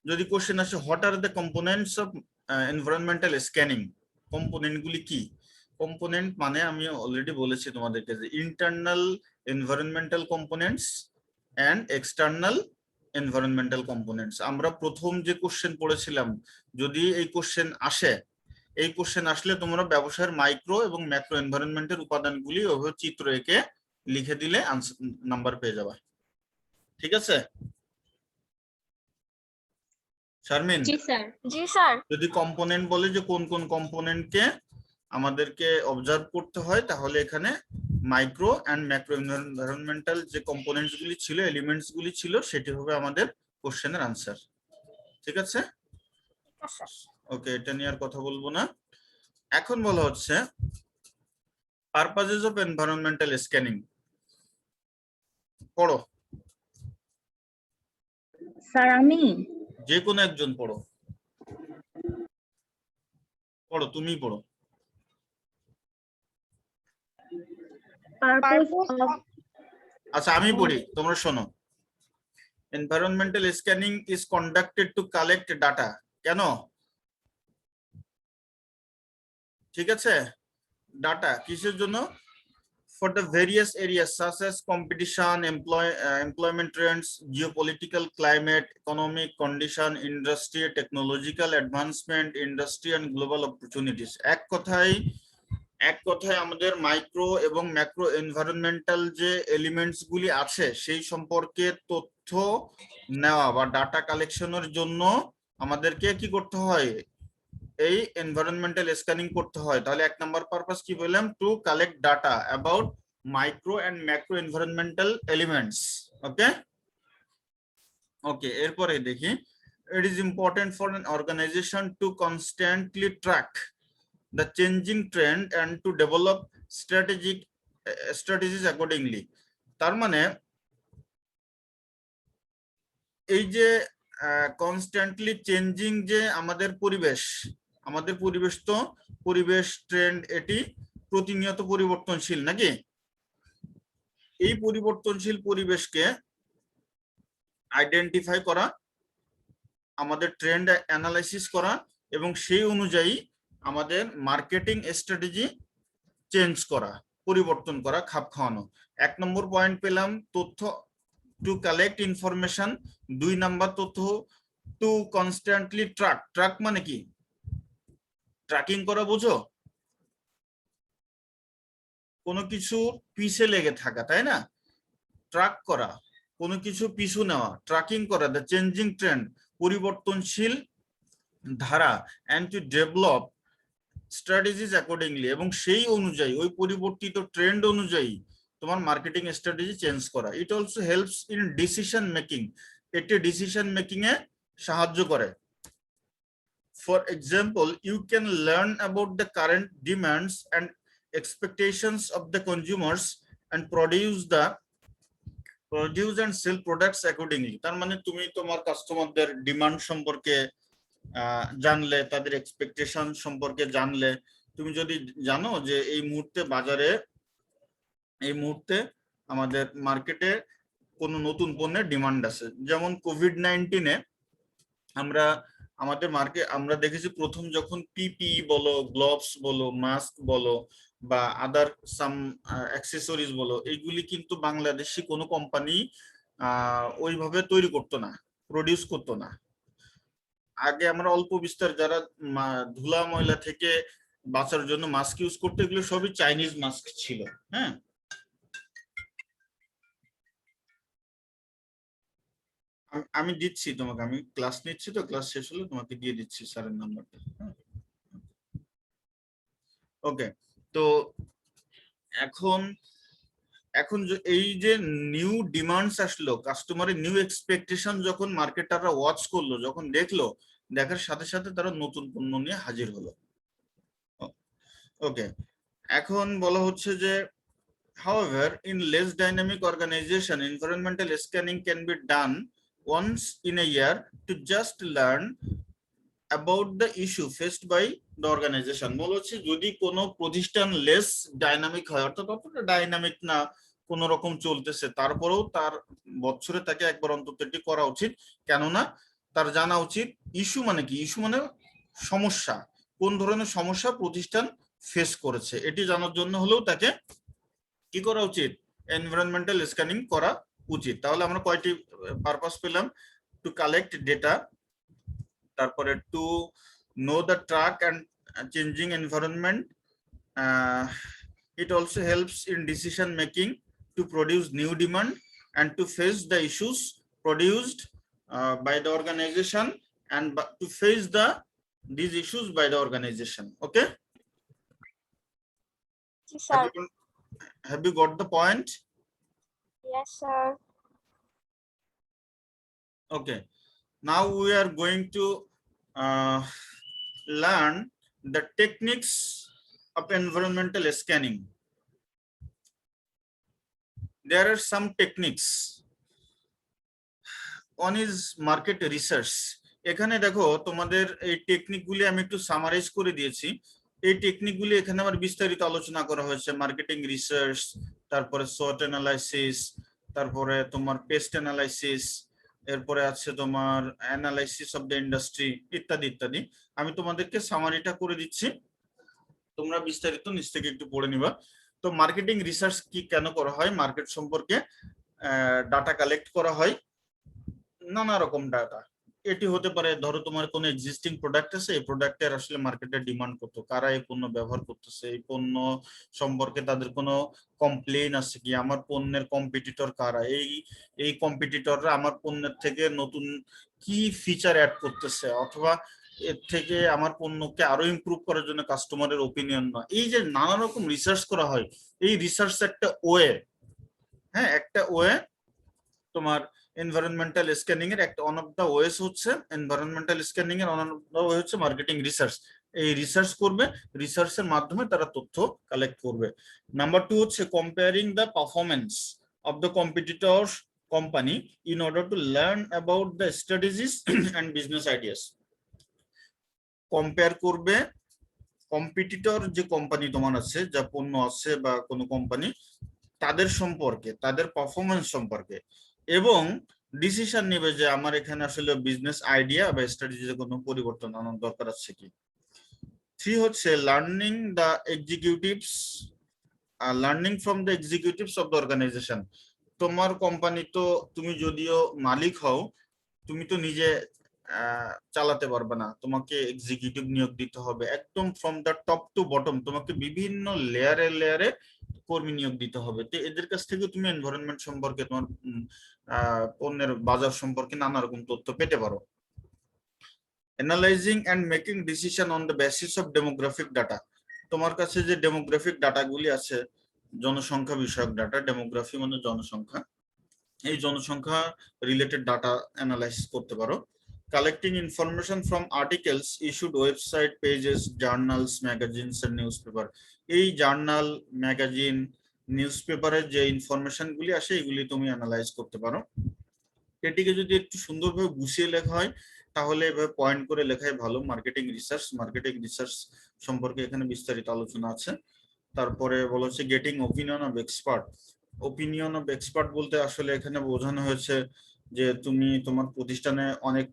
যদি কোশ্চেন আসে what are the components of environmental scanning, component গুলি কি? কম্পোনেন্ট মানে আমি অলরেডি বলেছি তোমাদেরকে যে internal environmental components and external environmental components. আমরা প্রথম যে কোশ্চেন পড়েছিলাম, যদি এই কোশ্চেন আসে, এই কোশ্চেন আসলে তোমরা ব্যবসায়ের মাইক্রো এবং ম্যাক্রো এনভায়রনমেন্টের উপাদানগুলি ওভাবে চিত্র এঁকে লিখে দিলে নাম্বার পেয়ে যাবে। ঠিক আছে? শারমিন, জি স্যার। জি স্যার। যদি কম্পোনেন্ট বলে যে কোন কোন কম্পোনেন্টকে আমাদেরকে অবজার্ভ করতে হয়, তাহলে এখানে মাইক্রো অ্যান্ড ম্যাক্রো এনভায়রনমেন্টাল যে কম্পোনেন্টস গুলি ছিল, এলিমেন্টস গুলি ছিল, সেটি হবে আমাদের কোশ্চেনের আনসার। ঠিক আছে? ঠিক আছে। ওকে, এটা নিয়ে আর কথা বলবো না। এখন বলা হচ্ছে পারপাজেস অফ এনভায়রনমেন্টাল স্ক্যানিং। পড়ো, স্যার আমি যে কোনো একজন পড়ো, পড়ো, তুমি পড়ো। পারপোজ Purpose অফ of আচ্ছা আমি পড়ি, তোমরা শোনো। Environmental scanning is conducted two collect data. কেন? ঠিক আছে, ডাটা কিসের জন্য? for the various areas such as competition, employment trends, geopolitical climate, economic condition, industry, technological advancement, industry and global opportunities. এক কথায় আমাদের মাইক্রো এবং ম্যাক্রো এনভায়রনমেন্টাল যে এলিমেন্টস গুলি আছে সেই সম্পর্কে তথ্য নেওয়া বা ডাটা কালেকশনের জন্য আমাদেরকে কি করতে হয়? এই এনভায়রনমেন্টাল স্ক্যানিং করতে হয়। তাহলে এক নাম্বার পারপাস কি বললাম? To collect data about micro and macro environmental elements. Okay okay, এরপরে দেখি, it is important for an organization to constantly track the changing trend and to develop strategies accordingly. তার মানে এই যে কনস্ট্যান্টলি চেঞ্জিং যে আমাদের পরিবেশ তো পরিবেশ ট্রেন্ড এটি প্রতিনিয়ত পরিবর্তনশীল নাকি? এই পরিবর্তনশীল পরিবেশকে আইডেন্টিফাই করা, আমাদের ট্রেন্ড অ্যানালাইসিস করা এবং সেই অনুযায়ী আমাদের মার্কেটিং স্ট্র্যাটেজি চেঞ্জ করা, পরিবর্তন করা, খাপ খাওয়ানো। এক নম্বর পয়েন্ট পেলাম তথ্য, টু কালেক্ট ইনফরমেশন। দুই নাম্বার তথ্য, টু কনস্ট্যান্টলি ট্র্যাক মানে কি? ট্র্যাকিং করা, বুঝো? কোনো কিছু পিছে লেগে থাকা, তাই না? ট্র্যাক করা, কোনো কিছু পিছু নেওয়া, ট্র্যাকিং করা দ্য চেঞ্জিং ট্রেন্ড, পরিবর্তনশীল ধারা, and to develop strategies accordingly, এবং সেই অনুযায়ী ওই পরিবর্তিত ট্রেন্ড অনুযায়ী তোমার মার্কেটিং স্ট্র্যাটেজি চেঞ্জ করা। It also helps in decision making, এটি ডিসিশন মেকিং এ সাহায্য করে। For example, you can learn about the current demands and expectations of the consumers and produce and sell products accordingly. তার মানে তুমি তোমার কাস্টমারদের ডিমান্ড সম্পর্কে জানলে, তাদের এক্সপেকটেশন সম্পর্কে জানলে, তুমি যদি জানো যে এই মুহূর্তে আমাদের মার্কেটে কোনো নতুন পণ্যের ডিমান্ড আছে, যেমন কোভিড-19 আমরা দেখেছি প্রথম যখন পিপিই বলো, গ্লোভস বলো, মাস্ক বলো বা আদার সাম অ্যাক্সেসরিজ বলো, এইগুলি কিন্তু বাংলাদেশি কোনো কোম্পানি ওইভাবে তৈরি করতো না, প্রডিউস করতো না। আগে আমরা অল্প বিস্তর যারা ধুলা ময়লা থেকে বাঁচার জন্য মাস্ক ইউজ করতো, এগুলো সবই চাইনিজ মাস্ক ছিল। হ্যাঁ, আমি দিচ্ছি তোমাকে, আমি ক্লাস নিচ্ছি তো, ক্লাস শেষ হলে তোমাকে দিয়ে দিচ্ছি স্যারের নাম্বারটা। ওকে, তো এখন এই যে নিউ ডিমান্ডস আসলো, কাস্টমারের নিউ এক্সপেকটেশন যখন মার্কেটাররা ওয়াচ করলো, যখন দেখলো, দেখার সাথে সাথে তারা নতুন পণ্য নিয়ে হাজির হলো। ওকে, এখন বলা হচ্ছে যে however in less dynamic organization environmental scanning can be done once in a year to just learn about the issue faced by the organization. বলা হচ্ছে যদি কোনো প্রতিষ্ঠান লেস ডাইনামিক হয়, অর্থাৎ অতটা ডাইনামিক না, কোন রকম চলতেছে, তারপরেও তার বছরে তাকে একবার অন্তত এটি করা উচিত। কেননা তার জানা উচিত ইস্যু মানে কি, ইস্যু মানে সমস্যা, কোন ধরনের সমস্যা প্রতিষ্ঠান ফেস করেছে, এটি জানার জন্য হলেও তাকে কি করা উচিত? এনভায়রনমেন্টাল স্ক্যানিং করা উচিত। তাহলে আমরা কয়টি পারপাস পেলাম? টু কালেক্ট ডেটা, তারপরে to know the track and changing environment, it also helps in decision making, to produce new demand and to face the issues produced by the organization and to face these issues by the organization. Okay, G sir. have you got the point? Yes sir. Okay, now we are going to learn the techniques of environmental scanning. There are some techniques. One is market research. এখানে দেখো তোমাদের এই টেকনিকগুলি আমি একটু summarise করে দিয়েছি। এই টেকনিকগুলি এখানে আবার বিস্তারিত আলোচনা করা হয়েছে। মার্কেটিং রিসার্চ, তারপরে SWOT অ্যানালাইসিস, তারপরে তোমার পেস্ট অ্যানালাইসিস, এরপরে আছে তোমার অ্যানালাইসিস অফ দ্য ইন্ডাস্ট্রি, ইত্যাদি ইত্যাদি। আমি তোমাদেরকে সামারিটা করে দিচ্ছি, তোমরা বিস্তারিত নিচ থেকে একটু পড়ে নিবা। তো মার্কেটিং রিসার্চ কি কেন করা হয়? মার্কেট সম্পর্কে ডাটা কালেক্ট করা হয়, নানা রকম ডাটা। এটি হতে পারে, ধরো তোমার কোনো এক্সিস্টিং প্রোডাক্ট আছে, এই প্রোডাক্টের আসলে মার্কেটে ডিমান্ড কত, কারা এই পণ্য ব্যবহার করতেছে, এই পণ্য সম্পর্কে তাদের কোনো কমপ্লেইন আছে কি, আমার পণ্যের কম্পিটিটর কারা, এই কম্পিটিটররা আমার পণ্যের থেকে নতুন কি ফিচার অ্যাড করতেছে, অথবা এর থেকে আমার পণ্যকে আরো ইমপ্রুভ করার জন্য কাস্টমারের ওপিনিয়ন না, এই যে নানা রকম রিসার্চ করা হয়, এই রিসার্চ একটা ওয়ে, হ্যাঁ একটা ওয়ে। তোমার এনভায়রনমেন্টাল স্ক্যানিং এর একটা ওয়ান অফ দা ওয়েস হচ্ছে এনভায়রনমেন্টাল স্ক্যানিং এর ওয়ান অফ দা ওয়ে হচ্ছে মার্কেটিং রিসার্চ। এই রিসার্চ করবে, রিসার্চের মাধ্যমে তারা তথ্য কালেক্ট করবে। নাম্বার 2 হচ্ছে comparing the performance of the competitor company in order to learn about the strategies and business ideas. Compare করবে কম্পিটিটর যে কোম্পানি তোমার আছে, যা পণ্য আছে বা কোনো কোম্পানি, তাদের সম্পর্কে, তাদের পারফরমেন্স সম্পর্কে, এবং ডিসিশন নেবে যে আমার এখানে আসলে বিজনেস আইডিয়া বা স্ট্র্যাটেজিতে কোনো পরিবর্তন আনার দরকার আছে কি। 3 হচ্ছে learning the executives, learning from the executives of the organisation. তোমার কোম্পানি তো, তুমি যদিও মালিক হও, তুমি তো নিজে চালাতে পারবে না, তোমাকে এক্সিকিউটিভ নিয়োগ দিতে হবে, একদম from the top to bottom তোমাকে বিভিন্ন লেয়ারে লেয়ারে কর্মী নিয়োগ দিতে হবে। তো এদের কাছ থেকে তুমি এনভায়রনমেন্ট সম্পর্কে, তোমার পণ্যের বাজার সম্পর্কে নানা রকম তথ্য পেতে পারো। Analysing and making decision on the basis of demographic data. তোমার কাছে যে ডেমোগ্রাফিক ডাটাগুলি আছে, জনসংখ্যা বিষয়ক ডাটা, ডেমোগ্রাফি মানে জনসংখ্যা, এই জনসংখ্যা রিলেটেড ডাটা অ্যানালাইসিস করতে পারো। Collecting information from articles, issued website pages, journals, magazines and newspaper. এই জার্নাল, ম্যাগাজিন, নিউজপেপারের যে ইনফরমেশন গুলি আসে, এগুলি তুমি অ্যানালাইজ করতে পারো। এটিকে যদি একটু সুন্দরভাবে গুছিয়ে লেখা হয়, তাহলে এভাবে পয়েন্ট করে লেখাই ভালো। মার্কেটিং রিসার্চ সম্পর্কে এখানে বিস্তারিত আলোচনা আছে। তারপরে বলা হচ্ছে getting opinion of expert. Opinion of expert বলতে আসলে এখানে বোঝানো হয়েছে যে তুমি তোমার প্রতিষ্ঠানে অনেক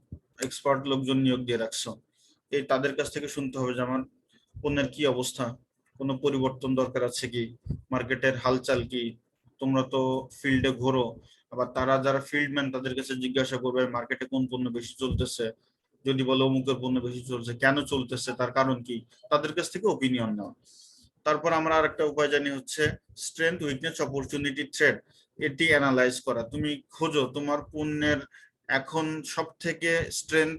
এক্সপার্ট লোকজন নিয়োগ দিয়ে রাখছো, এই তাদের কাছ থেকে শুনতে হবে যে আমার পণ্যের কি অবস্থা, কোনো পরিবর্তন দরকার আছে কি, মার্কেটের হালচাল কি। তোমরা তো ফিল্ডে ঘোরো, আবার তারা যারা ফিল্ডম্যান তাদের কাছে জিজ্ঞাসা করবে মার্কেটে কোন পণ্য বেশি চলতেছে, যদি বলো অমুকের পণ্য বেশি চলছে, কেন চলতেছে, তার কারণ কি, তাদের কাছ থেকে ওপিনিয়ন নেওয়া। তারপর আমরা আরেকটা উপায় জানি হচ্ছে স্ট্রেংথ, উইকনেস, অপরচুনিটি, থ্রেট। এটি অ্যানালাইজ করা, তুমি খোঁজো তোমার পণ্যের এখন সব থেকে স্ট্রেংথ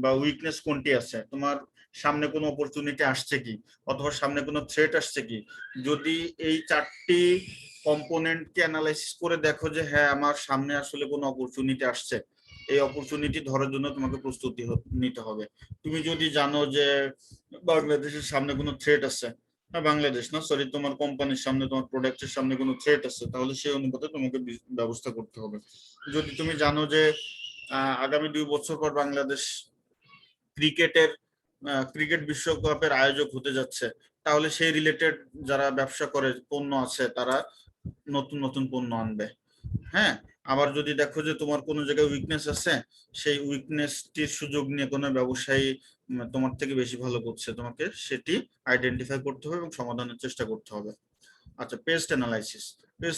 বা উইকনেস কোনটি আছে, তোমার সামনে কোনো অপরচুনিটি আসছে কি, অথবা সামনে কোনো থ্রেট আসছে কি। যদি এই 4টি কম্পোনেন্টকে অ্যানালাইসিস করে দেখো যে হ্যাঁ আমার সামনে আসলে কোনো অপরচুনিটি আসছে, এই অপরচুনিটি ধরার জন্য তোমাকে প্রস্তুতি নিতে হবে। তুমি যদি জানো যে বাংলাদেশের সামনে কোনো থ্রেট আছে, বাংলাদেশ না সরি, তোমার কোম্পানির সামনে, তোমার প্রোডাক্টের সামনে কোনো থ্রেট আছে, তাহলে সেই অনুপাতে তোমাকে ব্যবস্থা করতে হবে। যদি তুমি জানো যে আগামী 2 বছর পর বাংলাদেশ ক্রিকেট বিশ্বকাপের আয়োজক হতে যাচ্ছে, তাহলে সেই রিলেটেড যারা ব্যবসা করে পণ্য আছে, তারা নতুন নতুন পণ্য আনবে। হ্যাঁ, আবার যদি দেখো যে তোমার কোনো জায়গায় উইকনেস আছে, সেই উইকনেসটির সুযোগ নিয়ে কোনো ব্যবসায়ী তোমার থেকে বেশি ভালো করছে, তোমাকে সেটি আইডেন্টিফাই করতে হবে এবং সমাধানের চেষ্টা করতে হবে। আচ্ছা, পেস্ট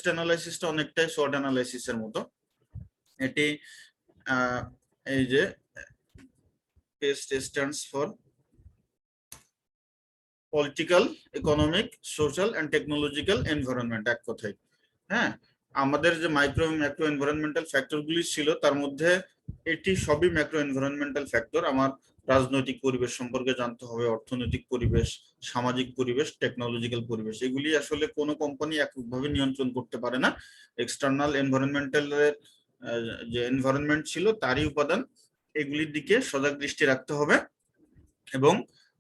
অ্যানালাইসিসটা অনেকটাই SWOT অ্যানালাইসিসের মতো। এটি এই যে PEST stands for political, economic, social and technological environment, এক কথায়। হ্যাঁ, আমাদের যে মাইক্রো ম্যাক্রো এনভায়রনমেন্টাল ফ্যাক্টরগুলি ছিল, তার মধ্যে এটি সবই ম্যাক্রো এনভায়রনমেন্টাল ফ্যাক্টর। আমার রাজনৈতিক পরিবেশ সম্পর্কে জানতে হবে, অর্থনৈতিক পরিবেশ, সামাজিক পরিবেশ, টেকনোলজিক্যাল পরিবেশ, এগুলি আসলে কোনো কোম্পানি এককভাবে নিয়ন্ত্রণ করতে পারে না। এক্সটার্নাল এনভায়রনমেন্টালের যে এনভায়রনমেন্ট ছিল তারই উপাদান, এগুলির দিকে সজাগ দৃষ্টি রাখতে হবে এবং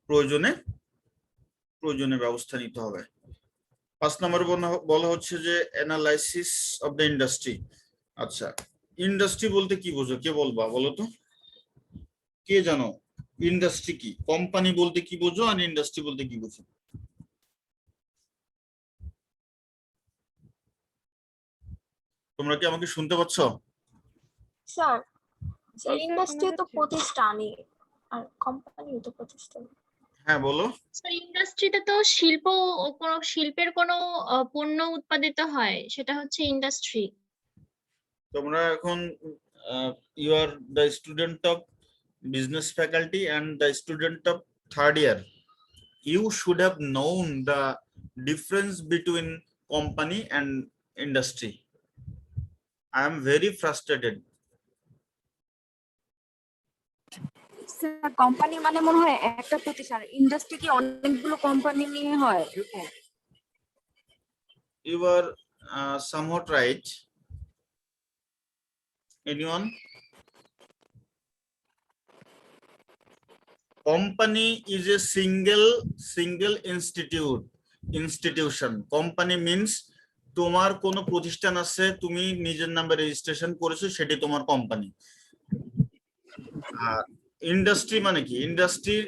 প্রয়োজনে ব্যবস্থা নিতে হবে। 5 নম্বরে বলা হচ্ছে যে অ্যানালাইসিস অফ দ্য ইন্ডাস্ট্রি। আচ্ছা, ইন্ডাস্ট্রি বলতে কি বোঝো? কে বলবা বলো তো, কে জানো ইন্ডাস্ট্রি কি? কোম্পানি বলতে কি বোঝো আর ইন্ডাস্ট্রি বলতে কি বোঝো? তোমরা কি আমাকে শুনতে পাচ্ছ? স্যার ইন্ডাস্ট্রি তো প্রতিষ্ঠানই আর কোম্পানি তো প্রতিষ্ঠান। হ্যাঁ বলো। ইন্ডাস্ট্রিতে তো কোনো শিল্পের কোনো পণ্য উৎপাদিত হয়, সেটা হচ্ছে ইন্ডাস্ট্রি। তোমরা এখন you are the student of business faculty and the student of 3rd year. You should have known the difference between company and industry. I am very frustrated. Sir company মানে মনে হয় একটা প্রতিষ্ঠান, ইন্ডাস্ট্রি কি অনেকগুলো company নিয়ে হয় এরকম? You are somewhat right. Anyone? Company is a single institution. Company means তোমার কোনো প্রতিষ্ঠান আছে, তুমি নিজের নামে রেজিস্ট্রেশন করেছো, সেটি তোমার কোম্পানি। আর ইন্ডাস্ট্রি মানে কি? ইন্ডাস্ট্রির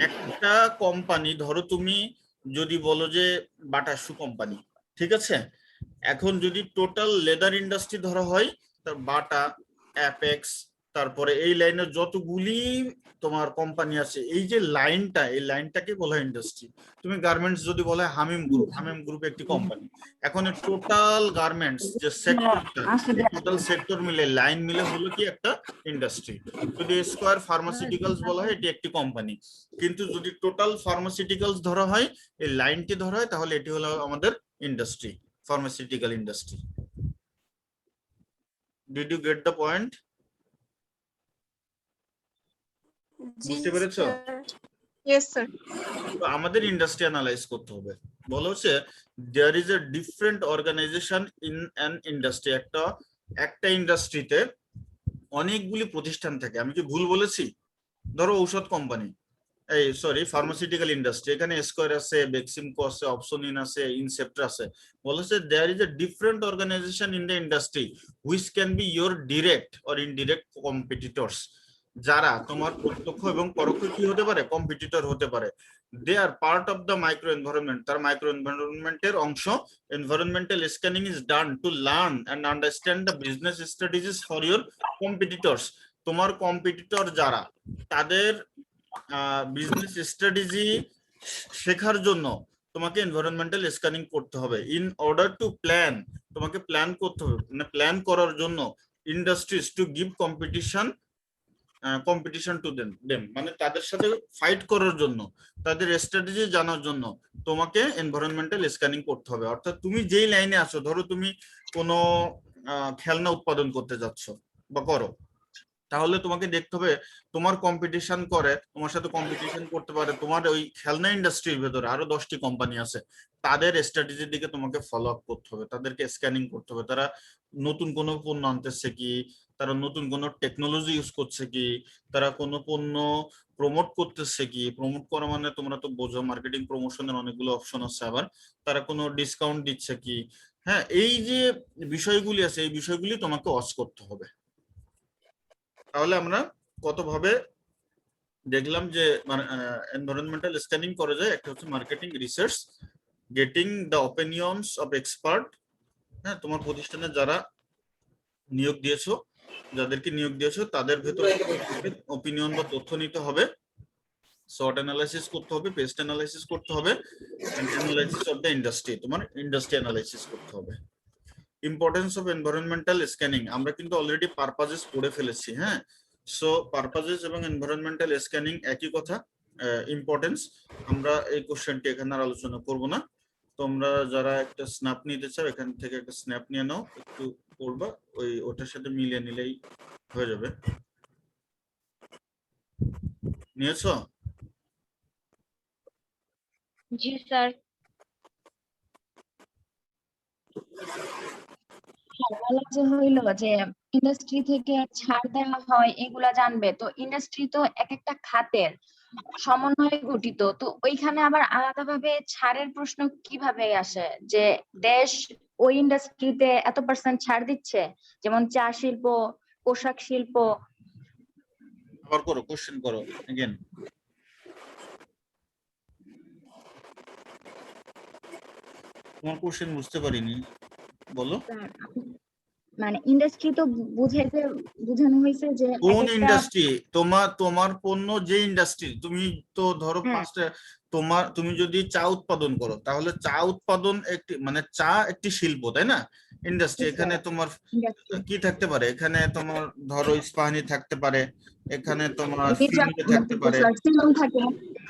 একটা কোম্পানি, ধরো তুমি যদি বলো যে বাটা শু কোম্পানি, ঠিক আছে, এখন যদি টোটাল লেদার ইন্ডাস্ট্রি ধরা হয়, তার বাটা, অ্যাপেক্স, তারপরে এই লাইনের যতগুলি তোমার কোম্পানি আছে, এই যে লাইনটা, এই লাইনটাকে বলা হয় ইন্ডাস্ট্রি। তুমি গার্মেন্টস যদি বলে হামিম গ্রুপ একটি কোম্পানি। এখন টোটাল গার্মেন্টস যে সেক্টরটা, টোটাল সেক্টর মিলে, লাইন মিলে হলো কি একটা ইন্ডাস্ট্রি। যদি স্কয়ার ফার্মাসিউটিক্যালস বলা হয়, এটি একটি কোম্পানি। কিন্তু যদি টোটাল ফার্মাসিউটিক্যালস ধরা হয়, এই লাইনটি ধরা হয়, তাহলে এটি হলো আমাদের industry, pharmaceutical industry. Did you get the point? বুঝতে পেরেছো? Yes, sir. তো আমাদের ইন্ডাস্ট্রি অ্যানালাইজ করতে হবে। বলা হচ্ছে there is a different organisation in an industry. একটা ইন্ডাস্ট্রিতে অনেকগুলি প্রতিষ্ঠান থাকে। আমি কি ভুল বলেছি? ধরো ঔষধ কোম্পানি, ফার্মাসিউটিক্যাল ইন্ডাস্ট্রি, এখানে স্কয়ার আছে, বেক্সিমকো আছে, অপসোনিন আছে, ইনসেপ্টর আছে। বলেছে there is a different organisation in the industry which can be your direct or indirect competitors. যারা তোমার প্রত্যক্ষ এবং পরোক্ষ কি হতে পারে? কম্পিটিটর হতে পারে। They are part of the micro environment. তার মাইক্রো এনভায়রনমেন্টের অংশ। Environmental scanning is done to learn and understand the business strategies for your competitors. তোমার কম্পিটিটর যারা, তাদের বিজনেস স্ট্র্যাটেজি শেখার জন্য তোমাকে এনভায়রনমেন্টাল স্ক্যানিং করতে হবে। ইন অর্ডার টু প্ল্যান, তোমাকে প্ল্যান করতে হবে, মানে প্ল্যান করার জন্য। Industries to give competition to them, মানে তাদের সাথে ফাইট করার জন্য, তাদের স্ট্র্যাটেজি জানার জন্য তোমাকে এনভায়রনমেন্টাল স্ক্যানিং করতে হবে। অর্থাৎ তুমি যেই লাইনে আছো, ধরো তুমি কোনো খেলনা উৎপাদন করতে যাচ্ছ বা করো, তাহলে তোমাকে দেখতে হবে তোমার কম্পিটিশন করে, তোমার সাথে কম্পিটিশন করতে পারে তোমার ওই খেলনা ইন্ডাস্ট্রির ভেতরে আরো 10টি কোম্পানি আছে। তাদের স্ট্র্যাটেজির দিকে তোমাকে ফলো আপ করতে হবে, তাদেরকে স্ক্যানিং করতে হবে। তারা নতুন কোনো পণ্য আনতেছে কি, তারা নতুন কোনো টেকনোলজি ইউজ করছে কি, তারা কোনো পণ্য প্রমোট করতেছে কি। প্রমোট করা মানে তোমরা তো বোঝো, মার্কেটিং প্রমোশনের অনেকগুলো অপশন আছে। আবার তারা কোনো ডিসকাউন্ট দিচ্ছে কি। হ্যাঁ, এই যে বিষয়গুলি আছে, এই বিষয়গুলি তোমাকে ওয়াচ করতে হবে। তাহলে আমরা কতভাবে দেখলাম যে এনভায়রনমেন্টাল স্ক্যানিং করা যায়। একটা হচ্ছে marketing research, getting the opinions of expert. হ্যাঁ, তোমার প্রতিষ্ঠানে যারা নিয়োগ দিয়েছো, যাদেরকে নিয়োগ দিয়েছো, তাদের ভেতরে ওপিনিয়ন বা তথ্য নিতে হবে। শর্ট অ্যানালাইসিস করতে হবে, পেস্ট অ্যানালাইসিস করতে হবে, অ্যানালাইসিস অফ দ্য ইন্ডাস্ট্রি, তোমার ইন্ডাস্ট্রি অ্যানালাইসিস করতে হবে। ইম্পর্টেন্স অফ এনভায়রনমেন্টাল স্ক্যানিং আমরা কিন্তু অলরেডি পারপাজেস পড়ে ফেলেছি। হ্যাঁ, সো পারপাজেস এবং এনভায়রনমেন্টাল স্ক্যানিং একই কথা। ইম্পর্টেন্স আমরা এই কোশ্চেনটি এখানে আর আলোচনা করব না। তোমরা যারা একটা স্ন্যাপ নিতে চাও এখান থেকে একটা স্ন্যাপ নিয়ে নাও, একটু পড়বা, ওটার সাথে মিলিয়ে নিলেই হয়ে যাবে। নিয়েছো? জি স্যার। বলা যে হইলো যে ইন্ডাস্ট্রি থেকে ছাড় দেওয়া হয় এগুলা জানবে, তো ইন্ডাস্ট্রি তো এক একটা খাতের সমন্বয়ে গঠিত, তো ওইখানে আবার আলাদাভাবে ছাড়ের প্রশ্ন কিভাবে আসে যে দেশ ওই ইন্ডাস্ট্রিতে এত পার্সেন্ট ছাড় দিচ্ছে, যেমন চা শিল্প, পোশাক শিল্প। আবার করো, কোশ্চেন করো अगेन। তোমার কোশ্চেন বুঝতে পারিনি, বলো। স্যার, মানে ইন্ডাস্ট্রি তো বোঝানো হয়েছে যে কোন এক একটা। ইন্ডাস্ট্রি? তোমার পণ্য যে ইন্ডাস্ট্রি, তুমি তো ধরো হ্যাঁ, পাঁচটা, তুমি যদি চা উৎপাদন করো তাহলে চা উৎপাদন একটি মানে চা একটি শিল্প, তাই না? ইন্ডাস্ট্রি এখানে তোমার ইন্ডাস্ট্রি কি থাকতে পারে? এখানে তোমার ধরো ইস্পাহানি থাকতে পারে, এখানে তোমার সিমেন্ট থাকতে পারে, সিলন থাকে,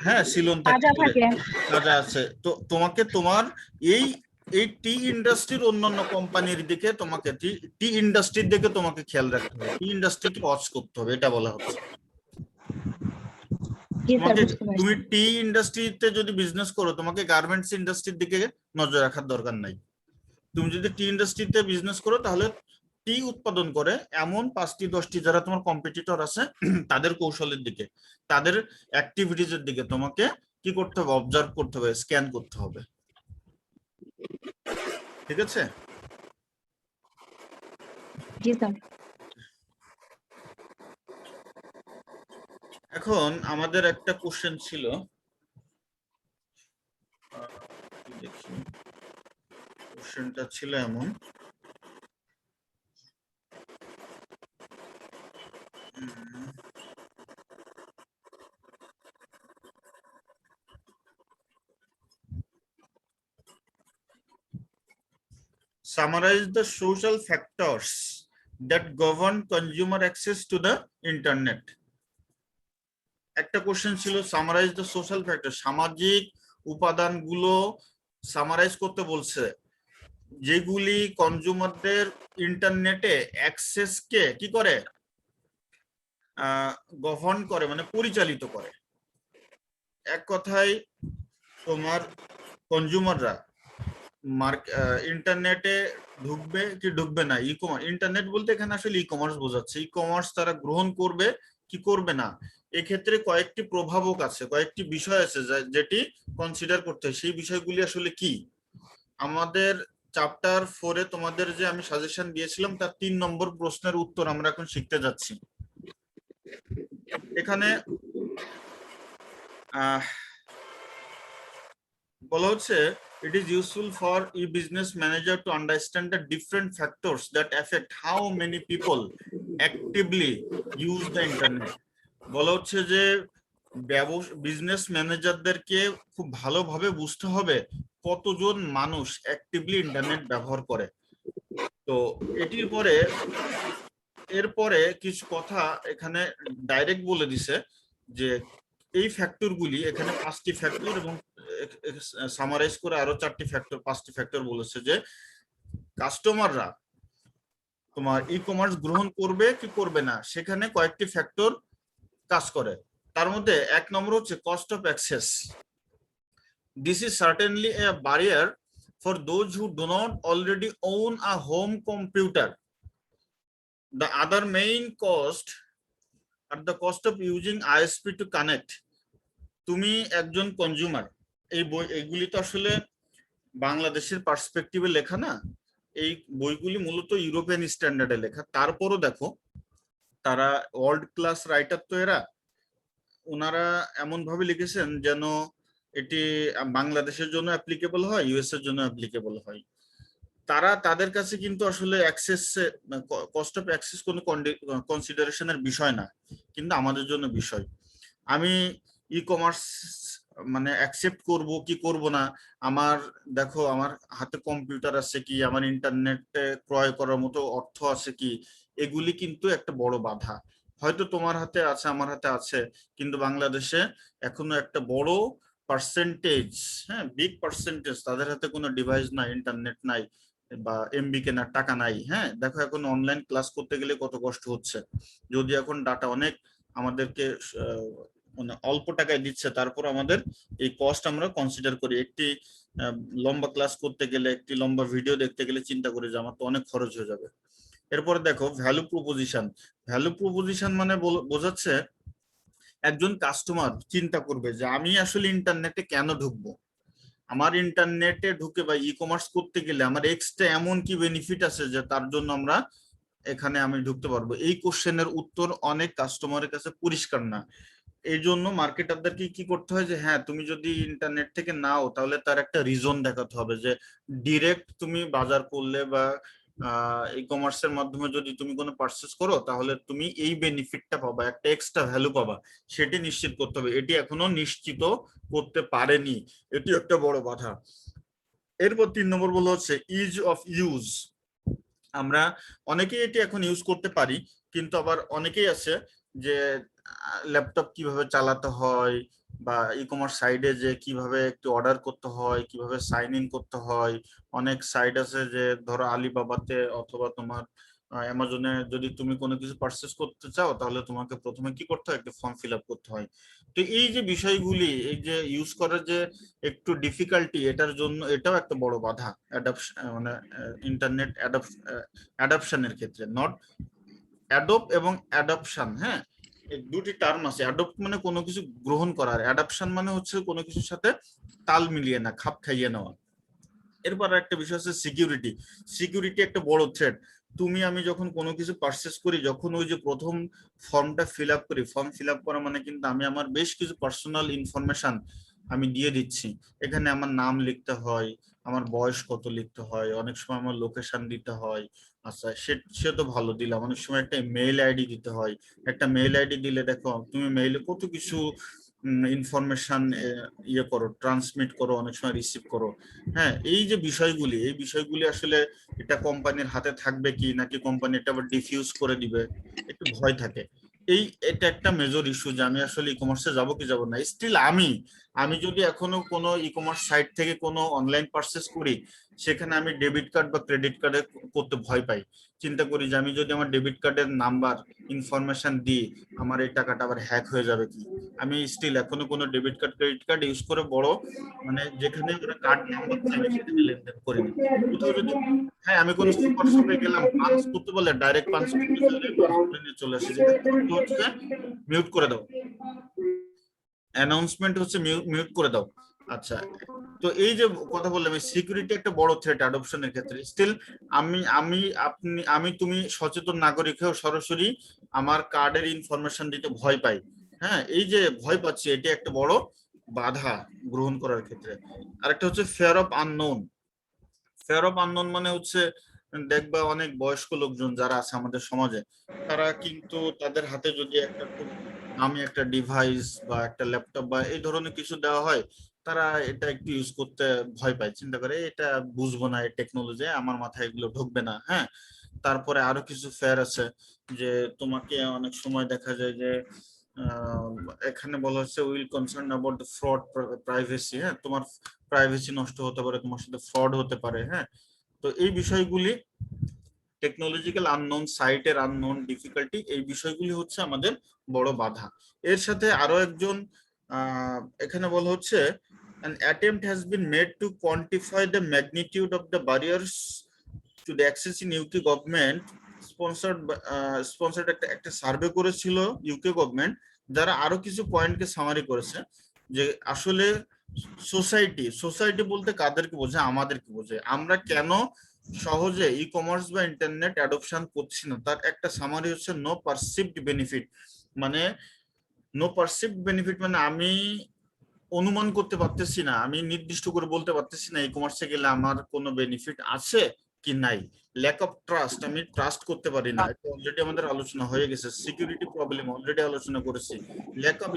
হ্যাঁ সিলন থাকতে তাজা পারে, থাকে। কাজা আছে। তো তোমাকে তোমার এই এই টি ইন্ডাস্ট্রির অন্যান্য কোম্পানির দিকে তোমাকে টি ইন্ডাস্ট্রির দিকে তোমাকে খেয়াল রাখতে হবে, টি ইন্ডাস্ট্রিকে ওয়াচ করতে হবে, এটা বলা হচ্ছে। জি স্যার, তোমাকে বুঝতে তুমি পারছি। টি ইন্ডাস্ট্রিতে যদি বিজনেস করো তোমাকে গার্মেন্টস ইন্ডাস্ট্রির দিকে নজর রাখার দরকার নাই। তুমি যদি টি ইন্ডাস্ট্রিতে বিজনেস করো তাহলে টি উৎপাদন করে এমন 5টি 10টি যারা তোমার কম্পিটিটর আছে তাদের কৌশলের দিকে, তাদের অ্যাক্টিভিটিস এর দিকে তোমাকে কি করতে হবে? অবজার্ভ করতে হবে, স্ক্যান করতে হবে। ঠিক আছে? জি স্যার। এখন আমাদের একটা কোশ্চেন ছিল, দেখি কোশ্চেনটা ছিল এমন, summarize the social factors that govern consumer access to the internet। একটা কোশ্চেন ছিল সামারাইজ দ্য সোশ্যাল ফ্যাক্টর, সামাজিক উপাদানগুলো সামারাইজ করতে বলছে যেগুলি কনজিউমারদের ইন্টারনেটে অ্যাক্সেসকে কি করে, গভর্ন করে, মানে পরিচালিত করে। এক কথায় তোমার কনজিউমাররা ইন্টারনেটে ঢুকবে কি ঢুকবে না, ইন্টারনেট বলতে এখানে আসলে ই কমার্স বোঝাচ্ছে, ই কমার্স তারা গ্রহণ করবে কি করবে না, এক্ষেত্রে কয়েকটি প্রভাবক আছে, কয়েকটি বিষয় আছে যেটি কনসিডার করতে হয়। সেই বিষয়গুলি আসলে কি? আমাদের চ্যাপ্টার 4-এ তোমাদের যে আমি সাজেশন দিয়েছিলাম তার 3 নম্বর প্রশ্নের উত্তর আমরা এখন শিখতে যাচ্ছি। এখানে বলা হচ্ছে it is useful for a business manager to understand the different factors that affect how many people actively use the internet। বলা হচ্ছে যে বিজনেস ম্যানেজারদেরকে খুব ভালোভাবে বুঝতে হবে কতজন মানুষ অ্যাক্টিভলি ইন্টারনেট ব্যবহার করে। তো এরপরে কিছু কথা এখানে ডাইরেক্ট বলে দিছে যে এই ফ্যাক্টরগুলি, এখানে 5টি ফ্যাক্টর এবং সামারাইজ করে আরো 4টি ফ্যাক্টর, 5টি ফ্যাক্টর বলেছে যে কাস্টমাররা তোমার ই কমার্স গ্রহণ করবে কি করবে না সেখানে কয়েকটি ফ্যাক্টর কাজ করে। তার মধ্যে 1 নম্বর হচ্ছে cost of access. This is certainly a barrier for those who do not already own a home computer. The other main cost are the cost of using ISP to connect। তুমি একজন consumer, এইগুলি তো আসলে বাংলাদেশের পার্সপেক্টিভে লেখা না, এই বইগুলি মূলত ইউরোপিয়ান স্ট্যান্ডার্ডে লেখা। তারপরও দেখো তারা ওয়ার্ল্ড ক্লাস রাইটার তো এরা, ওনারা এমন ভাবে লিখেছেন যেন এটি বাংলাদেশের জন্য অ্যাপ্লিকেবল হয়, ইউএস এর জন্য অ্যাপ্লিকেবল হয়। তাদের কাছে কিন্তু আসলে অ্যাক্সেস, কস্ট অফ অ্যাক্সেস কোনো কনসিডারেশনের বিষয় না, কিন্তু আমাদের জন্য বিষয়। আমি ই কমার্স মানে অ্যাকসেপ্ট করব কি করব না, আমার দেখো আমার হাতে কম্পিউটার আছে কি, আমার ইন্টারনেটে ক্রয় করার মতো অর্থ আছে কি, এগুলি কিন্তু একটা বড় বাধা। হয়তো তোমার হাতে আছে, আমার হাতে আছে, কিন্তু বাংলাদেশে এখনো একটা বড় পার্সেন্টেজ, হ্যাঁ বিগ পার্সেন্টেজ তাদের হাতে কোনো ডিভাইস নাই, ইন্টারনেট নাই বা এমবি কেনার টাকা নাই। হ্যাঁ দেখো এখন অনলাইন ক্লাস করতে গেলে কত কষ্ট হচ্ছে, যদি এখন ডাটা অনেক আমাদেরকে মানে অল্প টাকায় দিচ্ছে, তারপর আমাদের এই কস্ট আমরা কনসিডার করি। একটি লম্বা ক্লাস করতে গেলে, একটি লম্বা ভিডিও দেখতে গেলে চিন্তা করি যে আমার তো অনেক খরচ হয়ে যাবে। এরপরে দেখো ভ্যালু প্রপোজিশন। ভ্যালু প্রপোজিশন মানে বোঝাচ্ছে একজন কাস্টমার চিন্তা করবে যে আমি আসলে ইন্টারনেটে কেন ঢুকবো, আমার ইন্টারনেটে ঢুকে বা ই কমার্স করতে গেলে আমার এক্সট্রা এমন কি বেনিফিট আছে যে তার জন্য আমরা এখানে আমি ঢুকতে পারবো। এই কোশ্চেনের উত্তর অনেক কাস্টমারের কাছে পরিষ্কার না। এই জন্য মার্কেটারদেরকে কি করতে হয় যে হ্যাঁ তুমি যদি ইন্টারনেট থেকে নাও তাহলে তার একটা রিজন দেখাতে হবে যে ডিরেক্ট তুমি বাজার করলে বা ই কমার্সের মাধ্যমে যদি তুমি কোনো পারচেস করো তাহলে তুমি এই বেনিফিটটা পাবা, একটা এক্সট্রা ভ্যালু পাবা, সেটি নিশ্চিত করতে হবে। এটি এখনো নিশ্চিত করতে পারেনি, এটি একটা বড় বাধা। এরপর 3 নম্বর বলা হচ্ছে ইজ অফ ইউজ। আমরা অনেকেই এটি এখন ইউজ করতে পারি, কিন্তু আবার অনেকেই আছে যে ল্যাপটপ কিভাবে চালাতে হয় বা ই কমার্স সাইডে যে কিভাবে একটু অর্ডার করতে হয়, কিভাবে সাইন ইন করতে হয়। অনেক সাইট আছে যে ধরো আলিবাবাতে অথবা তোমার অ্যামাজনে যদি তুমি কোনো কিছু পারচেস করতে চাও তাহলে তোমাকে প্রথমে কি করতে হয়, একটা ফর্ম ফিল আপ করতে হয়। তো এই যে বিষয়গুলি, এই যে ইউজ করার যে একটু ডিফিকাল্টি, এটার জন্য এটাও একটা বড় বাধা অ্যাডাপশন, মানে ইন্টারনেট অ্যাডাপশনের ক্ষেত্রে। নট অ্যাডপ এবং অ্যাডাপশন, হ্যাঁ এই দুটি টার্ম আছে। অ্যাডপ্ট মানে কোনো কিছু গ্রহণ করা, আর অ্যাডাপশন মানে হচ্ছে কোনো কিছুর সাথে তাল মিলিয়ে না, খাপ খাইয়ে নেওয়া। এরপর একটা বিষয় হচ্ছে সিকিউরিটি। সিকিউরিটি একটা বড় থ্রেট। তুমি আমি যখন কোনো কিছু পারচেস করি, যখন ওই যে প্রথম ফর্মটা ফিল আপ করি, ফর্ম ফিল আপ করা মানে কিন্তু আমি আমার বেশ কিছু পার্সোনাল ইনফরমেশন আমি দিয়ে দিচ্ছি। এখানে আমার নাম লিখতে হয়, আমার বয়স কত লিখতে হয়, অনেক সময় আমার লোকেশন দিতে হয়। আচ্ছা সে তো ভালো দিলাম, অনেক সময় একটা মেইল আইডি দিতে হয়। একটা মেইল আইডি দিলে দেখো তুমি মেইলে কত কিছু ইনফরমেশন ইয়ে করো, ট্রান্সমিট করো, অনেক সময় রিসিভ করো। হ্যাঁ এই যে বিষয়গুলি, এই বিষয়গুলি আসলে এটা কোম্পানির হাতে থাকবে কি নাকি কোম্পানি এটা আবার ডিফিউজ করে দিবে, একটু ভয় থাকে। এটা একটা মেজর ইস্যু যে আমি আসলে ই কমার্সে যাবো কি যাবো না। স্টিল আমি যদি এখনো কোনো ই কমার্স সাইট থেকে কোনো অনলাইন পারচেস করি, সেখানে আমি ডেবিট কার্ড বা ক্রেডিট কার্ডে করতে ভয় পাই। চিন্তা করি যে আমি যদি আমার ডেবিট কার্ডের নাম্বার ইনফরমেশন দিই, আমার এই টাকাটা আবার হ্যাক হয়ে যাবে কি। আমি স্টিল এখনো কোনো debit card credit card use করে বড় মানে যেখানে ওরা কার্ড নাম্বার চাইবে সেখানে লেনদেন করি না। কোথাও যদি হ্যাঁ আমি কোনো সুপার শপে গেলাম, পাঞ্চ করতে বলে ডাইরেক্ট পাঞ্চ করতে চাইলে পাঞ্চ করে নিয়ে চলে আসে, যেটা করতে হচ্ছে মিউট করে দাও, অ্যানাউন্সমেন্ট হচ্ছে মিউট করে দাও। আচ্ছা তো এই যে কথা বললাম, সিকিউরিটি একটা বড় থ্রেট অ্যাডপশনের ক্ষেত্রে। স্টিল আমি তুমি সচেতন নাগরিক হয়েও সরাসরি আমার কার্ডের ইনফরমেশন দিতে ভয় পাই। হ্যাঁ এই যে ভয় পাচ্ছি, এটি একটা বড় বাধা গ্রহণ করার ক্ষেত্রে। আরেকটা হচ্ছে fair of unknown. Fair of unknown মানে হচ্ছে দেখবা অনেক বয়স্ক লোকজন যারা আছে আমাদের সমাজে, তারা কিন্তু তাদের হাতে যদি একটা খুব দামি একটা ডিভাইস বা একটা ল্যাপটপ বা এই ধরনের কিছু দেওয়া হয়, তারা এটা একটু ইউজ করতে ভয় পায়, চিন্তা করে এটা বুঝবো না, এই টেকনোলজি আমার মাথায় এগুলো ঢুকবে না। হ্যাঁ তারপরে আরো কিছু ফেয়ার আছে যে তোমাকে অনেক সময় দেখা যায় যে এখানে বলা হচ্ছে will concern about the fraud privacy. হ্যাঁ তোমার প্রাইভেসি নষ্ট হতে পারে, তোমার সাথে ফ্রড হতে পারে। হ্যাঁ তো এই বিষয়গুলি টেকনোলজিক্যাল আননোন, সাইটের আননোন, ডিফিকাল্টি, এই বিষয়গুলি হচ্ছে আমাদের বড় বাধা। এর সাথে আরো একজন এখানে বলা হচ্ছে an attempt has been made to quantify the magnitude of the barriers to the access in UK government sponsored একটা সার্ভে করেছিল ইউকে গভর্নমেন্ট, যারা আরো কিছু পয়েন্টকে সামারি করেছে যে আসলে সোসাইটি বলতে কাদেরকে বোঝায়, আমাদেরকে বোঝায়, আমরা কেন সহজে ই কমার্স বা ইন্টারনেট অ্যাডপশন করছি না। তার একটা সামারি হচ্ছে নো পারসিভড বেনিফিট। মানে নো পারসিভড বেনিফিট মানে আমি অনুমান করতে পারতেছি না, আমি নির্দিষ্ট করে বলতে পারতেছি না ই কমার্সে গেলে আমার কোনো বেনিফিট আছে কি নাই। ল্যাক অফ ট্রাস্ট, আমি ট্রাস্ট করতে পারি না, এটা অলরেডি আমাদের আলোচনা হয়ে গেছে। সিকিউরিটি প্রবলেম অলরেডি আলোচনা করেছি। ল্যাক অফ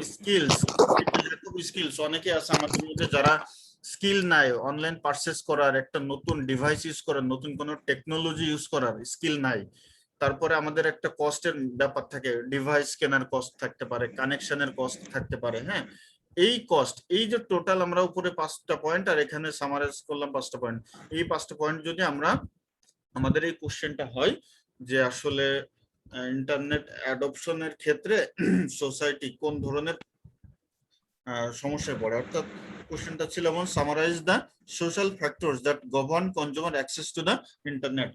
স্কিলস, অনেকে আছে আমাদের মধ্যে যারা স্কিল নাই, অনলাইন পারচেস করার, একটা নতুন ডিভাইস ইউজ করার, নতুন কোনো টেকনোলজি ইউজ করার স্কিল নাই। তারপরে আমাদের একটা কস্টের ব্যাপার থাকে, ডিভাইস কেনার কস্ট থাকতে পারে, কানেকশনের কস্ট থাকতে পারে। হ্যাঁ এই কস্ট, এই যে টোটাল আমরা উপরে 5টা পয়েন্ট আর এখানে সামারাইজ করলাম 5টা পয়েন্ট, এই 5টা পয়েন্ট যদি আমরা আমাদের এই কোশ্চেনটা হয় যে আসলে ইন্টারনেট অ্যাডপশনের ক্ষেত্রে সোসাইটি কোন ধরনের সমস্যায় পড়ে, অর্থাৎ কোশ্চেনটা ছিল এমন, summarise the social factors that govern consumer access to the internet.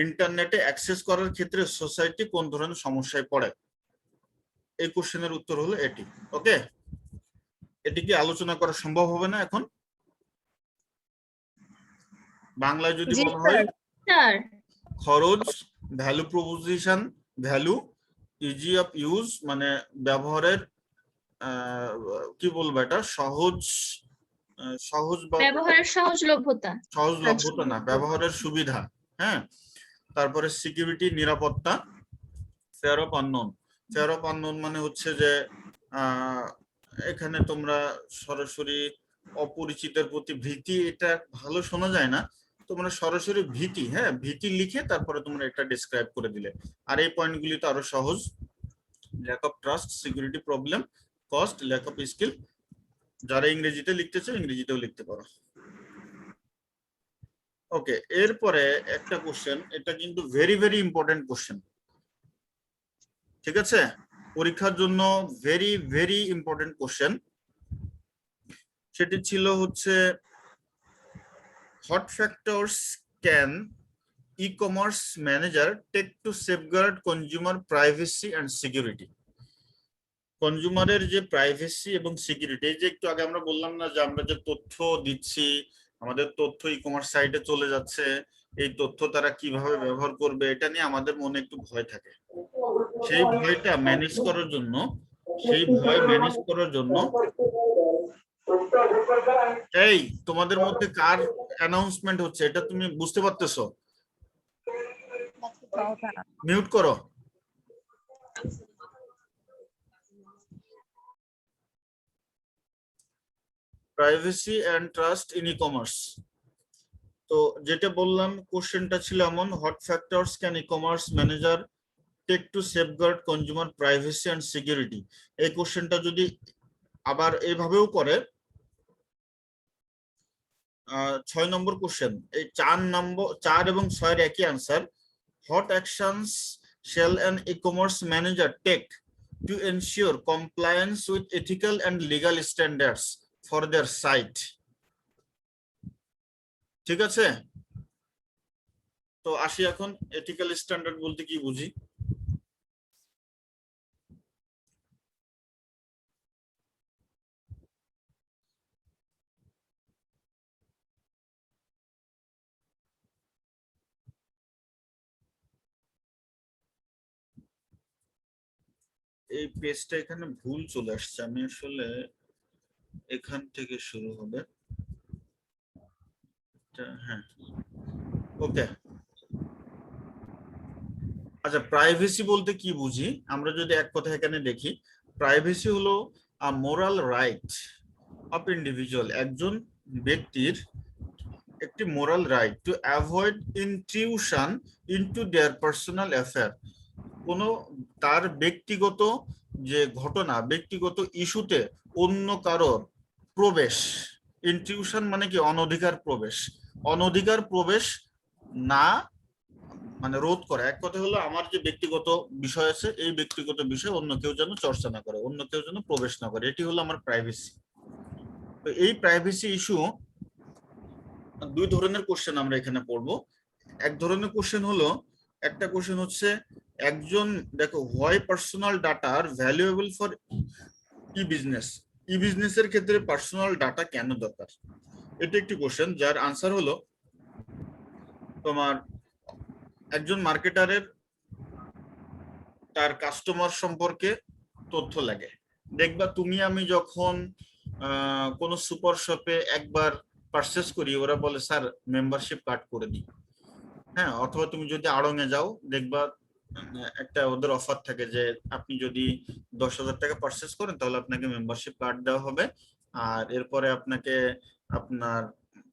ইন্টারনেটে অ্যাক্সেস করার ক্ষেত্রে সোসাইটি কোন ধরনের সমস্যায় পড়ে, এই কোশ্চেনের উত্তর হলো এটি। ওকে, এটি কি আলোচনা করা সম্ভব হবে না এখন? বাংলায় যদি বলা হয় স্যার খরচ, value proposition, value, easy of use মানে ব্যবহারের কি বলবো এটা, সহজ বা ব্যবহারের সহজলভ্যতা, সহজলভ্যতা না, ব্যবহারের সুবিধা। হ্যাঁ, তারপরে সিকিউরিটি, নিরাপত্তা, fair of unknown. Fair of unknown মানে হচ্ছে যে এখানে তোমরা সরাসরি অপরিচিতের প্রতি ভীতি, এটা ভালো শোনা যায় না, তোমরা সরাসরি ভীতি, হ্যাঁ ভীতি লিখে তারপরে তোমরা এটা ডিসক্রাইব করে দিলে, আর এই পয়েন্টগুলি তো আরো সহজ। Lack of trust, security problem, cost, lack of skill. যারা ইংরেজিতে লিখতেছে ইংরেজিতেও লিখতে পারো। ওকে, এরপরে একটা কোশ্চেন, এটা কিন্তু ভেরি ভেরি ইম্পর্টেন্ট কোশ্চেন, ঠিক আছে, পরীক্ষার জন্য ভেরি ভেরি ইম্পর্টেন্ট কোশ্চেন। সেটি ছিল হচ্ছে what factors can e-commerce manager take to safeguard consumer privacy and security. কনজিউমারের যে প্রাইভেসি এবং সিকিউরিটি, এই যে একটু আগে আমরা বললাম না যে আমরা যে তথ্য দিচ্ছি, আমাদের তথ্য ই-কমার্স সাইটে চলে যাচ্ছে, এই তথ্য তারা কিভাবে ব্যবহার করবে, এটা নিয়ে আমাদের মনে একটু ভয় থাকে। সেই ভয়টা ম্যানেজ করার জন্য, এই তোমাদের মধ্যে কার অ্যানাউন্সমেন্ট হচ্ছে এটা তুমি বুঝতে পারতেছো? মিউট করো। Privacy and trust in e-commerce. তো যেটা বললাম কোশ্চেনটা ছিল এমন, what factors can e-commerce manager take to safeguard consumer privacy and security. এই কোশ্চেনটা যদি আবার এইভাবেও করে, 6 নম্বর কোশ্চেন, এই 4 এবং 6 একই answer. What actions shall an e-commerce manager take to ensure compliance with ethical and legal standards for their site. ঠিক আছে, তো আসি এখন, এথিক্যাল স্ট্যান্ডার্ড বলতে কি বুঝি? এই পেজটা এখানে ভুল চলে আসছে, আমি আসলে এখান থেকে শুরু হবে। হ্যাঁ, ওকে, আচ্ছা, প্রাইভেসি বলতে কি বুঝি আমরা যদি এক কথা এখানে দেখি, প্রাইভেসি হলো আ মোরাল রাইট অফ ইন্ডিভিজুয়াল, একজন ব্যক্তির একটি moral right to avoid intrusion into their personal affair. কোনো তার ব্যক্তিগত যে ঘটনা, ব্যক্তিগত ইস্যুতে অন্য কারোর প্রবেশ, ইন্ট্রুশন মানে কি অনধিকার প্রবেশ, অনধিকার প্রবেশ না মানে রোধ করা। এক কথা হলো আমার যে ব্যক্তিগত বিষয় আছে, এই ব্যক্তিগত বিষয় অন্য কেউ যেন চর্চা না করে, অন্য কেউ যেন প্রবেশ না করে, এটি হলো আমার প্রাইভেসি। তো এই প্রাইভেসি ইস্যু 2 ধরনের কোশ্চেন আমরা এখানে পড়বো। এক ধরনের কোশ্চেন হলো, একটা কোশ্চেন হচ্ছে একজন, দেখো, why personal data are valuable for e business, ই বিজনেসের ক্ষেত্রে পার্সোনাল ডাটা কেন দরকার, এটা একটি কোশ্চেন যার আনসার হলো তোমার একজন মার্কেটারের তার কাস্টমার সম্পর্কে তথ্য লাগে। দেখবা তুমি আমি যখন কোন সুপার শপে একবার পারচেজ করি, ওরা বলে স্যার মেম্বারশিপ কার্ড করে দিই, হ্যাঁ, অথবা তুমি যদি আড়ং-এ যাও দেখবা একটা ওদের অফার থাকে যে আপনি যদি 10,000 টাকা পারচেজ করেন তাহলে আপনাকে মেম্বারশিপ কার্ড দেওয়া হবে, আর এরপরে আপনাকে আপনার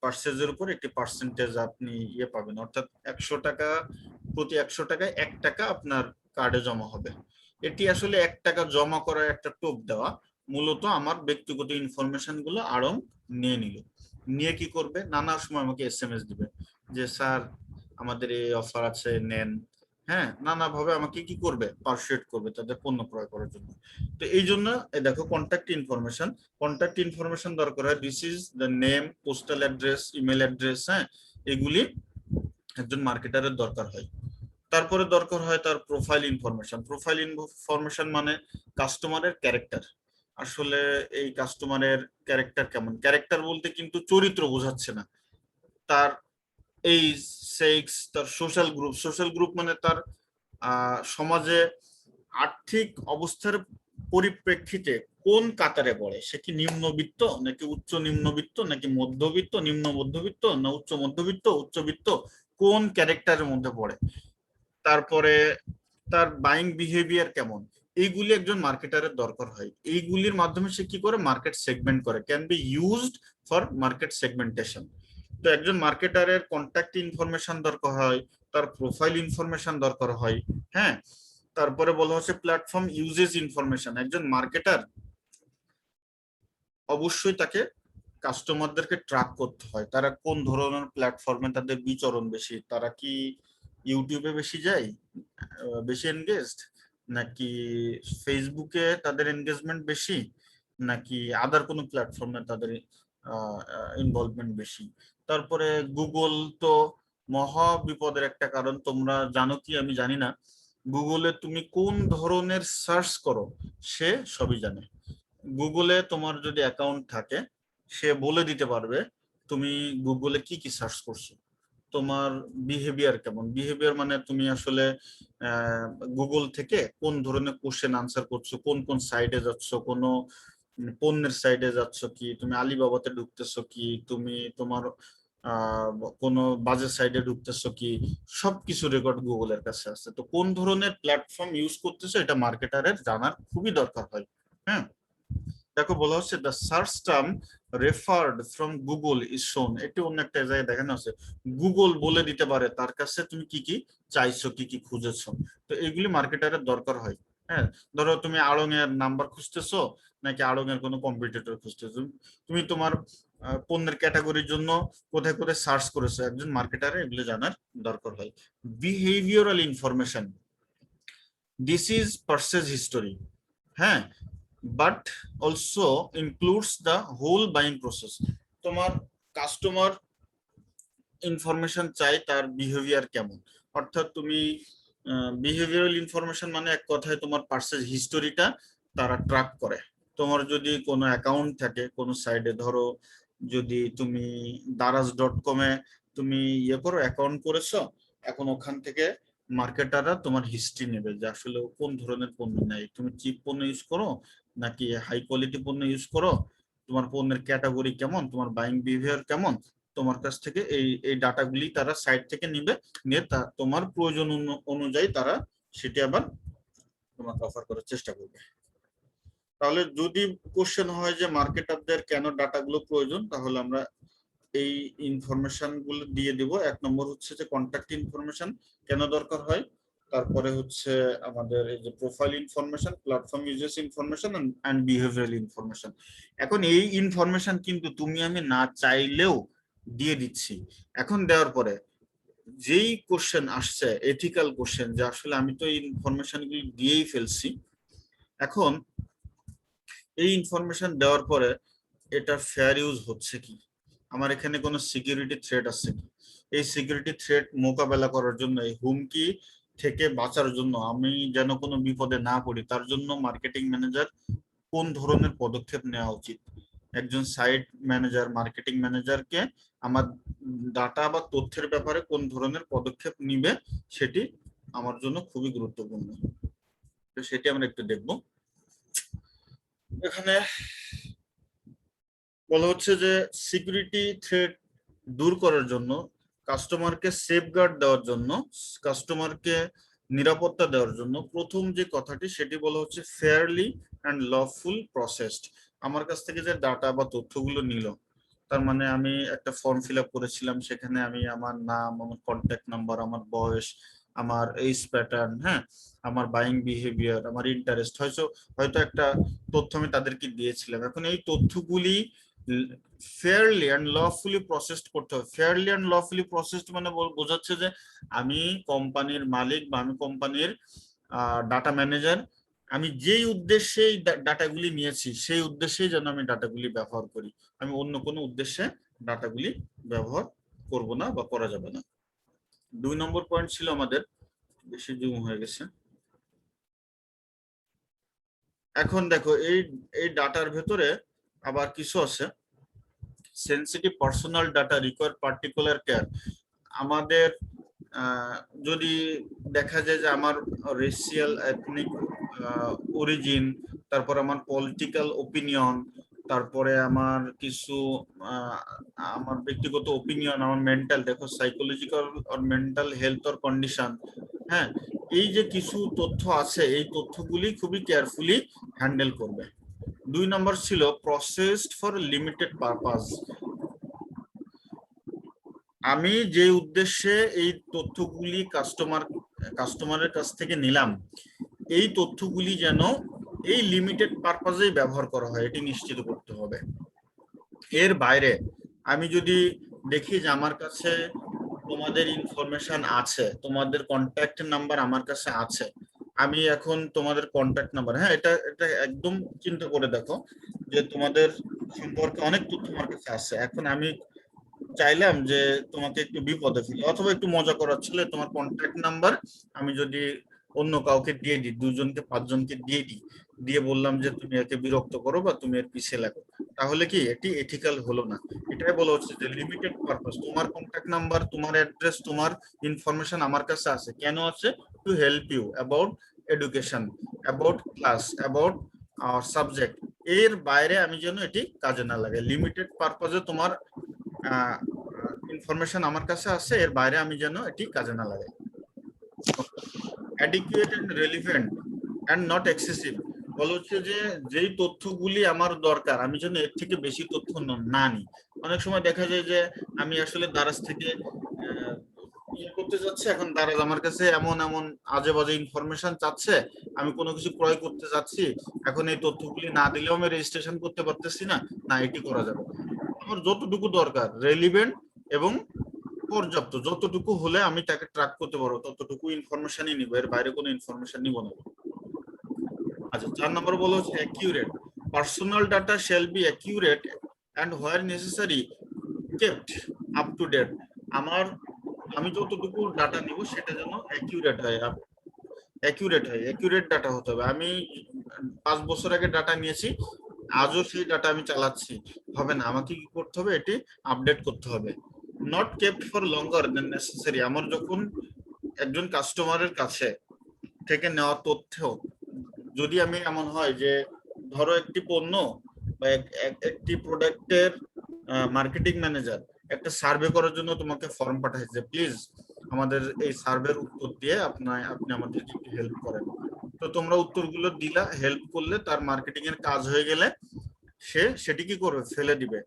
পারচেজের উপর একটি পার্সেন্টেজ আপনি ইয়ে পাবেন, অর্থাৎ 100 টাকা, প্রতি 100 টাকায় 1 টাকা আপনার কার্ডে জমা হবে। এটি আসলে 1 টাকা জমা করার একটা টোপ দেওয়া, মূলত আমার ব্যক্তিগত ইনফরমেশন গুলো আড়ং নিয়ে নিল, নিয়ে কি করবে, নানা সময় আমাকে এসএমএস দিবে যে স্যার আমাদের এই অফার আছে নেন, হ্যাঁ, নানাভাবে আমাকে কি করবে, পারসুয়েট করবে তাদের পণ্য ক্রয় করার জন্য। তো এই জন্য দেখো কন্ট্যাক্ট ইনফরমেশন দরকার হয়। This is the name, postal address, email address, হ্যাঁ, এগুলি একজন মার্কেটারের দরকার হয়। তারপরে দরকার হয় তার প্রোফাইল ইনফরমেশন মানে কাস্টমারের ক্যারেক্টার। আসলে এই কাস্টমারের ক্যারেক্টার কেমন, ক্যারেক্টার বলতে কিন্তু চরিত্র বোঝাচ্ছে না, তার এইজ, সেক্স, তার সোশ্যাল গ্রুপ মানে তার সমাজে আর্থিক অবস্থার পরিপ্রেক্ষিতে কোন কাতারে পড়ে, সে কি নিম্নবিত্ত নাকি উচ্চ নিম্নবিত্ত নাকি মধ্যবিত্ত, নিম্ন মধ্যবিত্ত না উচ্চ মধ্যবিত্ত, উচ্চবিত্ত, কোন ক্যারেক্টারের মধ্যে পড়ে, তারপরে তার বাইং বিহেভিয়ার কেমন, এইগুলি একজন মার্কেটারের দরকার হয়। এইগুলির মাধ্যমে সে কি করে, মার্কেট সেগমেন্ট করে, can be used for market segmentation. তো একজন মার্কেটারের কন্ট্যাক্ট ইনফরমেশন দরকার হয়, তার প্রোফাইল ইনফরমেশন দরকার হয়, হ্যাঁ। তারপরে বলা হচ্ছে প্ল্যাটফর্ম ইউজেস ইনফরমেশন। একজন মার্কেটার অবশ্যই তাকে কাস্টমারদেরকে ট্র্যাক করতে হয়, তারা কোন ধরনের প্ল্যাটফর্মে তাদের বিচরণ বেশি, তারা কি ইউটিউবে বেশি যায়, বেশি এনগেজড, নাকি ফেসবুকে তাদের এনগেজমেন্ট বেশি, নাকি আদার কোনো প্ল্যাটফর্মে তাদের ইনভলভমেন্ট বেশি। তারপরে গুগল তো মহা বিপদের একটা কারণ, তোমরা জানো কি আমি জানি না, গুগলে তুমি কোন ধরনের সার্চ করো সে সবই জানে। গুগলে তোমার যদি অ্যাকাউন্ট থাকে সে বলে দিতে পারবে তুমি গুগলে কি কি সার্চ করছো, তোমার বিহেভিয়ার কেমন, বিহেভিয়ার মানে তুমি আসলে গুগল থেকে কোন ধরনের কোশ্চেন আনসার করছো, কোন কোন সাইটে যাচ্ছ, কোনো পণ্যের সাইটে যাচ্ছ কি, তুমি আলিবাবাতে ঢুকতেছো কি, তুমি তোমার কোনো বাজেট সাইটে ঢুকতেছো কি, সবকিছু রেকর্ড গুগলের কাছে আছে। তো কোন ধরনের প্ল্যাটফর্ম ইউজ করতেছো এটা মার্কেটারের জানার খুবই দরকার হয়, হ্যাঁ। দেখো বলা হচ্ছে the search term referred from Google is শোন, এটি অন্য একটা জায়গায় দেখানো আছে, গুগল বলে দিতে পারে তার কাছে তুমি কি কি চাইছো, কি কি খুঁজেছো। তো এগুলি মার্কেটারের দরকার হয়, হ্যাঁ। ধরো তুমি আড়ং এর নাম্বার খুঁজতেছো নাকি আড়ং এর কোনো কম্পিটিটর খুঁজতেছো, তুমি তোমার পণ্যের ক্যাটাগরির জন্য কোথায় কোথায় সার্চ করেছো, একজন মার্কেটারের এগুলো জানার দরকার হয়। Behavioural information, this is purchase history, হ্যাঁ, but also includes the whole buying process. তোমার কাস্টমার ইনফরমেশন চাই তার বিহেভিয়ার কেমন, অর্থাৎ তুমি বিহেভিয়ারাল ইনফরমেশন মানে এক কথায় তোমার পারচেজ হিস্টোরিটা তারা ট্র্যাক করে। তোমার যদি কোনো অ্যাকাউন্ট থাকে কোনো সাইডে, ধরো যদি তুমি daraz.com-এ তুমি করো, অ্যাকাউন্ট করেছো, এখন ওখান থেকে মার্কেটাররা তোমার হিস্ট্রি নেবে যে আসলে কোন ধরনের পণ্য নেয়, তুমি চিপ পণ্য ইউজ করো নাকি হাই কোয়ালিটি পণ্য ইউজ করো, তোমার পণ্যের ক্যাটাগরি কেমন, তোমার বাইং বিহেভিয়ার কেমন, তোমার কাছ থেকে এই ডাটাগুলি তারা সাইট থেকে নিবে, নিয়ে তোমার প্রয়োজন অনুযায়ী তারা সেটি আবার তোমাকে অফার করার চেষ্টা করবে। তাহলে যদি কোশ্চেন হয় যে মার্কেটারদের কেন ডাটাগুলো প্রয়োজন, তাহলে আমরা এই ইনফরমেশন গুলো দিয়ে দিব। এক নম্বর হচ্ছে যে কন্ট্যাক্ট ইনফরমেশন কেন দরকার হয়, তারপরে হচ্ছে আমাদের এই যে profile information, platform uses information and behavioural information. এখন এই ইনফরমেশন কিন্তু তুমি আমি না চাইলেও দিয়ে দিচ্ছি। এখন দেওয়ার পরে যেই কোশ্চেন আসছে এথিক্যাল কোশ্চেন, যে আসলে আমি তো এই ইনফরমেশন গুলি দিয়েই ফেলছি, এখন এই ইনফরমেশন দেওয়ার পরে এটা ফেয়ার ইউজ হচ্ছে কি, আমার এখানে কোনো সিকিউরিটি থ্রেট আছে কি, এই সিকিউরিটি থ্রেট মোকাবেলা করার জন্য, এই হুমকি থেকে বাঁচার জন্য আমি যেন কোনো বিপদে না পড়ি, তার জন্য মার্কেটিং ম্যানেজার কোন ধরনের পদক্ষেপ নেওয়া উচিত। একজন সাইট ম্যানেজার, মার্কেটিং ম্যানেজারকে আমার ডাটা বা তথ্যের ব্যাপারে কোন ধরনের পদক্ষেপ নিবে সেটি আমার জন্য খুবই গুরুত্বপূর্ণ। তো সেটি আমরা একটু দেখব। এখানে বলা হচ্ছে যে সিকিউরিটি থ্রেট দূর করার জন্য, কাস্টমারকে সেফগার্ড দেওয়ার জন্য, কাস্টমারকে নিরাপত্তা দেওয়ার জন্য প্রথম যে কথাটি সেটি বলা হচ্ছে ফেয়ারলি অ্যান্ড লফুল প্রসেসড। আমার কাছ থেকে যে ডাটা বা তথ্যগুলো নিল, তার মানে আমি একটা ফর্ম ফিল আপ করেছিলাম, সেখানে আমি আমার নাম, আমার কন্ট্যাক্ট নাম্বার, আমার বয়স, আমার এইজ প্যাটার্ন, হ্যাঁ, আমার বাইং বিহেভিয়ার, আমার ইন্টারেস্ট, হয়তো একটা তথ্য আমি তাদেরকে দিয়েছিলাম। এখন এই তথ্যগুলি ফেয়ারলি অ্যান্ড লফুলি প্রসেসড করতে হবে। ফেয়ারলি অ্যান্ড লফুলি প্রসেসড মানে বোঝাচ্ছে যে আমি কোম্পানির মালিক বা আমি কোম্পানির ডাটা ম্যানেজার, আমি যেই উদ্দেশ্যে এই ডাটাগুলি নিয়েছি সেই উদ্দেশ্যেই যেন আমি ডাটাগুলি ব্যবহার করি, আমি অন্য কোনো উদ্দেশ্যে ডাটাগুলি ব্যবহার করব না বা করা যাবে না। 2 নম্বর পয়েন্ট ছিল আমাদের, বেশি জুম হয়ে গেছে। এখন দেখো এই ডাটার ভেতরে আবার কিছু আছে, sensitive personal data require particular care. আমাদের যদি দেখা যায় যে আমার রেসিয়াল এথনিক অরিজিন, তারপর আমার পলিটিক্যাল ওপিনিয়ন, তারপরে আমার কিছু আমার ব্যক্তিগত ওপিনিয়ন, আমার মেন্টাল, দেখো সাইকোলজিক্যাল আর মেন্টাল হেলথ অর কন্ডিশন, হ্যাঁ, এই যে কিছু তথ্য আছে এই তথ্যগুলি খুবই কেয়ারফুলি হ্যান্ডেল করবে। 2 নম্বর ছিল প্রসেসড ফর লিমিটেড পারপাস। আমি যে উদ্দেশ্যে এই তথ্যগুলি কাস্টমারের কাছ থেকে নিলাম, এই তথ্যগুলি যেন এই লিমিটেড পারপাজেই ব্যবহার করা হয় এটি নিশ্চিত করতে হবে। এর বাইরে আমি যদি দেখি যে আমার কাছে তোমাদের ইনফরমেশন আছে, তোমাদের কন্ট্যাক্ট নাম্বার আমার কাছে আছে, আমি এখন তোমাদের কন্ট্যাক্ট নাম্বার, হ্যাঁ, এটা একদম চিন্তা করে দেখো যে তোমাদের সম্পর্কে অনেক তথ্য আমার কাছে আছে। এখন আমি চাইলাম যে তোমাকে একটু বিপদে ফেলি অথবা একটু মজা করার ছিল, তোমার কন্ট্যাক্ট নাম্বার আমি যদি অন্য কাউকে দিয়ে দিই, 2 জনকে 5 জনকে দিয়ে বললাম যে তুমি একে বিরক্ত করো বা তুমি এর পিছিয়ে লাগো, তাহলে কি এটি এথিক্যাল হলো না। এটাই বলা হচ্ছে যে লিমিটেড পারপাস, তোমার কন্ট্যাক্ট নাম্বার, তোমার অ্যাড্রেস, তোমার ইনফরমেশন আমার কাছে আছে, কেন আছে? To help you about education, about class, about subject. এর বাইরে আমি যেন এটি কাজে না লাগে। লিমিটেড পারপাসে তোমার ইনফরমেশন আমার কাছে আছে, এর বাইরে আমি যেন এটি কাজে না লাগাই। Adequate and relevant and not excessive, বলা হচ্ছে যে যেই তথ্যগুলি আমার দরকার আমি যেন এর থেকে বেশি তথ্য না নিই। অনেক সময় দেখা যায় যে আমি আসলে দারাজ থেকে করতে যাচ্ছে, এখন দারাজ আমার কাছে এমন আজে বাজে ইনফরমেশন চাচ্ছে, আমি কোনো কিছু ক্রয় করতে যাচ্ছি, এখন এই তথ্যগুলি না দিলেও আমি রেজিস্ট্রেশন করতে পারতেছি না, এটি করা যাবে। আমার যতটুকু দরকার রেলিভেন্ট এবং পর্যাপ্ত, যতটুকু হলে আমি তাকে ট্র্যাক করতে পারবো ততটুকু ইনফরমেশনই নিব, এর বাইরে কোনো ইনফরমেশন নিব না। আচ্ছা, 4 নম্বর বলা হচ্ছে accurate. Personal data shall be accurate and where necessary kept up to date. আমি যতটুকু ডাটা নিব সেটা যেন অ্যাকিউরেট হয়, অ্যাকিউরেট ডাটা হতে হবে। আমি 5 বছর আগে ডাটা নিয়েছি, আজও সেই ডাটা আমি চালাচ্ছি, হবে না, আমাকে কি করতে হবে? এটি আপডেট করতে হবে। Not kept for longer than necessary. আমার যখন একজন কাস্টমারের কাছে থেকে নেওয়া তথ্য, যদি আমি এমন হয় যে ধরো একটি পণ্য বা একটি প্রোডাক্টের মার্কেটিং ম্যানেজার একটা সার্ভে করার জন্য তোমাকে ফর্ম পাঠাইছে, প্লিজ আমাদের এই সার্ভের উত্তর দিয়ে আপনি আমাদেরকে একটু হেল্প করেন। তো তোমরা উত্তরগুলো দিলা, হেল্প করলে, তার মার্কেটিং এর কাজ হয়ে গেলে সেটি কি করবে? ফেলে দিবে।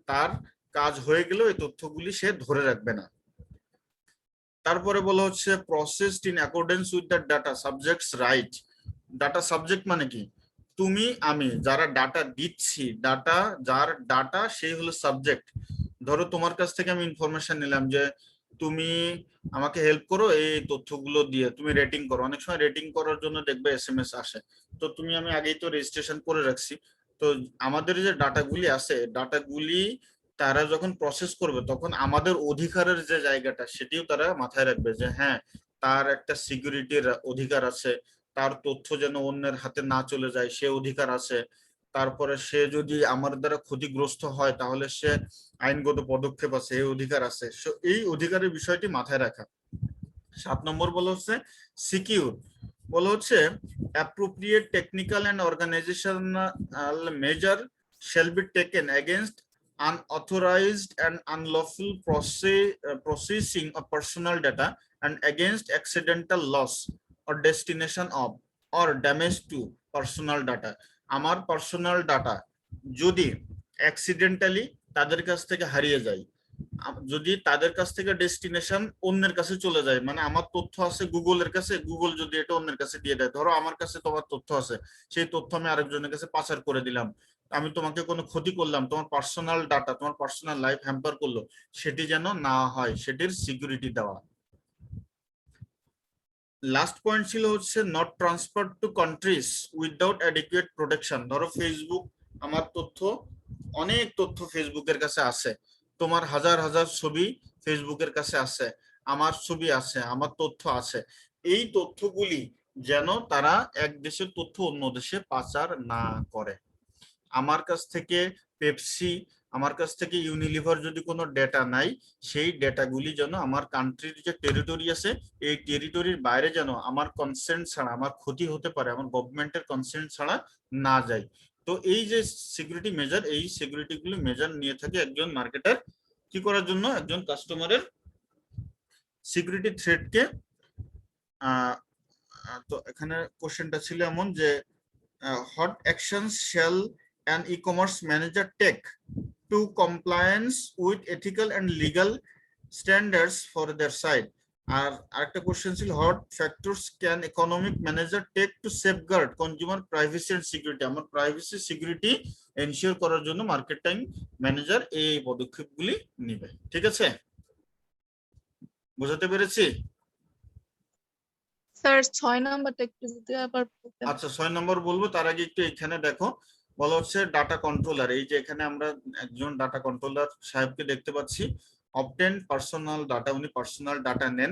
তার কাজ হয়ে গেলেও এই তথ্যগুলি সে ধরে রাখবে না। তারপরে বলা হচ্ছে processed in accordance with the data subjects right. Data subject মানে কি? তুমি আমি যারা ডাটা দিচ্ছি, যার ডাটা সেই হলো সাবজেক্ট। ধরো তোমার কাছ থেকে আমি ইনফরমেশন নিলাম যে তুমি আমাকে হেল্প করো এই তথ্যগুলো দিয়ে, তুমি রেটিং করো। অনেক সময় রেটিং করার জন্য দেখবে SMS আসে, তো আমি আগেই তো রেজিস্ট্রেশন করে রাখছি। তো আমাদের যে ডাটাগুলি আছে, ডাটাগুলি তারা যখন প্রসেস করবে তখন আমাদের অধিকারের যে জায়গাটা সেটিও তারা মাথায় রাখবে যে হ্যাঁ, তার একটা সিকিউরিটির অধিকার আছে, তার তথ্য যেন অন্যের হাতে না চলে যায় সে অধিকার আছে। তারপরে সে যদি আমার দ্বারা ক্ষতিগ্রস্ত হয় তাহলে সে আইনগত পদক্ষেপ আছে, এই অধিকার আছে। এই অধিকারের বিষয়টি মাথায় রাখা। 7 নম্বর বলা হচ্ছে সিকিউর। বলা হচ্ছে appropriate technical and organisational measure shall be taken against unauthorized and unlawful processing of personal data and against accidental loss or destination of or damage to personal data. আমার পার্সোনাল ডাটা যদি accidentally তাদের কাছ থেকে হারিয়ে যায় যদি তাদের কাছ থেকে ডেস্টিনেশন অন্যের কাছে চলে যায়, মানে আমার তথ্য আছে গুগলের কাছে, গুগল যদি এটা অন্যের কাছে দিয়ে দেয়, ধরো আমার কাছে তোমার তথ্য আছে, সেই তথ্য আমি আরেকজনের কাছে পাচার করে দিলাম, আমি তোমাকে কোনো ক্ষতি করলাম, তোমার পার্সোনাল ডাটা, তোমার পার্সোনাল লাইফ হ্যাম্পার করলো, সেটি যেন না হয়, সেটির সিকিউরিটি দেওয়া। লাস্ট পয়েন্ট ছিল হচ্ছে not transfer to countries without adequate protection. ধরো ফেসবুক, আমার তথ্য, অনেক তথ্য ফেসবুকের কাছে আছে, তোমার হাজার হাজার ছবি ফেসবুকের কাছে আছে, আমার ছবি আছে, আমার তথ্য আছে, এই তথ্যগুলি যেন তারা এক দেশের তথ্য অন্য দেশে পাচার না করে। আমার কাছ থেকে পেপসি, আমার কাছ থেকে ইউনিলিভার যদি কোনো ডেটা নাই, সেই ডেটাগুলি যেন আমার কান্ট্রির যে টেরিটরি আছে, এই টেরিটরির বাইরে যেন আমার কনসেন্ট ছাড়া, আমার ক্ষতি হতে পারে, আমার গভর্নমেন্টের কনসেন্ট ছাড়া না যায়। তো এই যে সিকিউরিটি মেজার, এই সিকিউরিটি গুলি মেজার নিয়ে থাকে একজন মার্কেটার কি করার জন্য, একজন কাস্টমারের সিকিউরিটি থ্রেটকে। তো এখানে কোশ্চেনটা ছিল এমন যে what actions shall an e-commerce manager take to compliance with ethical and legal standards for their site? আর আরেকটা কোশ্চেন ছিল what factors can economic manager take to safeguard consumer privacy and security? আমার privacy security ensure করার জন্য marketing manager এই পদক্ষেপগুলি নেবে। ঠিক আছে, বুঝাতে পেরেছি? স্যার 6 নাম্বারটা একটু যদি আবার বলতেন। আচ্ছা 6 নম্বর বলবো, তার আগে একটু এখানে দেখো, বলা হচ্ছে ডাটা কন্ট্রোলার। এই যে এখানে আমরা একজন ডাটা কন্ট্রোলার সাহেবকে দেখতে পাচ্ছি, অবটেন পার্সোনাল ডাটা, উনি পার্সোনাল ডাটা নেন,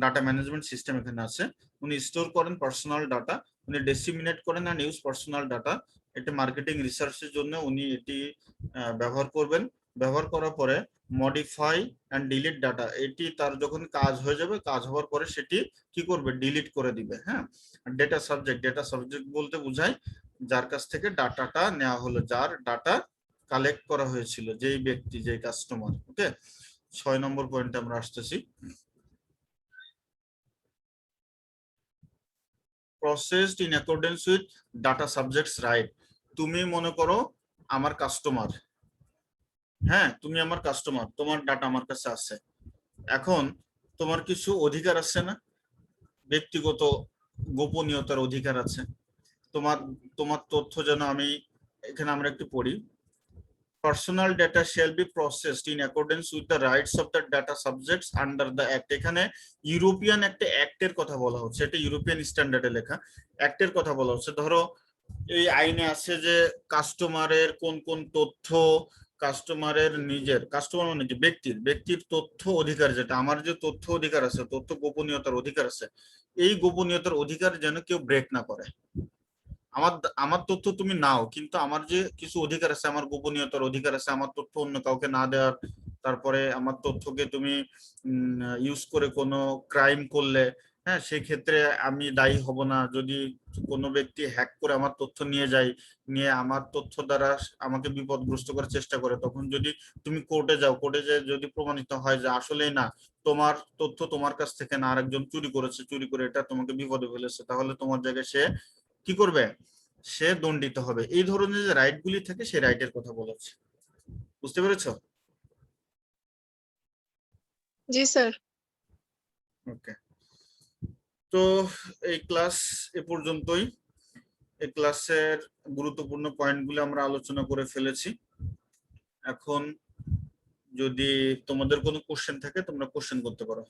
ডাটা ম্যানেজমেন্ট সিস্টেম এখানে আছে, উনি স্টোর করেন পার্সোনাল ডাটা, উনি ডিসিমিনেট করেন এন্ড ইউজ পার্সোনাল ডাটা। এটা মার্কেটিং রিসার্চের জন্য উনি এটি ব্যবহার করবেন। ব্যবহার করার পরে মডিফাই এন্ড ডিলিট ডাটা, এটি তার যখন কাজ হয়ে যাবে, কাজ হওয়ার পরে সেটি কি করবে, ডিলিট করে দিবে। হ্যাঁ, ডেটা সাবজেক্ট, ডেটা সাবজেক্ট বলতে বোঝায় যার কাছ থেকে ডাটাটা নেওয়া হলো, যার ডাটা কালেক্ট করা হয়েছিল, যেই ব্যক্তি, যেই কাস্টমার। ওকে, 6 নম্বর পয়েন্টে আমরা আসতেছি। Processed in accordance with data subjects right. তুমি মনে করো আমার কাস্টমার, হ্যাঁ তুমি আমার কাস্টমার, তোমার ডাটা আমার কাছে আছে, এখন তোমার কিছু অধিকার আছে না, ব্যক্তিগত গোপনীয়তার অধিকার আছে, তোমার তোমার তথ্য যেন আমি, এখানে আমরা একটু পড়ি, personal data shall be processed in accordance with the rights of the data subjects under the act. এখানে ইউরোপিয়ান একটা অ্যাক্টের কথা বলা হচ্ছে, এটা ইউরোপিয়ান স্ট্যান্ডার্ডে লেখা অ্যাক্টের কথা বলা হচ্ছে। ধরো এই আইনে আছে যে কাস্টমারের কোন কোন তথ্য, কাস্টমারের নিজের, কাস্টমার মানে কি ব্যক্তির তথ্য অধিকার, যেটা আমার যে তথ্য অধিকার আছে, তথ্য গোপনীয়তার অধিকার আছে, এই গোপনীয়তার অধিকার যেন কেউ ব্রেক না করে। আমার আমার তথ্য তুমি নাও, কিন্তু আমার যে কিছু অধিকার আছে, আমার গোপনীয়তার অধিকার আছে, আমার তথ্য অন্য কাউকে না দেওয়ার, তারপরে আমার তথ্যকে তুমি ইউজ করে কোনো ক্রাইম করলে, হ্যাঁ সেই ক্ষেত্রে আমি দায়ী হব না। যদি কোনো ব্যক্তি হ্যাক করে আমার তথ্য নিয়ে যায়, নিয়ে আমার তথ্য দ্বারা আমাকে বিপদগ্রস্ত করার চেষ্টা করে, তখন যদি তুমি কোর্টে যাও, কোর্টে যে যদি প্রমাণিত হয় যে আসলেই না, তোমার তথ্য তোমার কাছ থেকে না, আরেকজন চুরি করেছে, চুরি করে এটা তোমাকে বিপদে ফেলেছে, তাহলে তোমার জায়গায় সে কি করবে, সে দণ্ডিত হবে। এই ধরনের যে রাইট গুলি থাকে, সেই রাইটের কথা বলেছে। বুঝতে পেরেছো? জি স্যার। ওকে, তো এই ক্লাস এ পর্যন্তই। এই ক্লাসের গুরুত্বপূর্ণ পয়েন্টগুলো আমরা আলোচনা করে ফেলেছি। এখন যদি তোমাদের কোনো কোশ্চেন থাকে, তোমরা কোশ্চেন করতে পারো।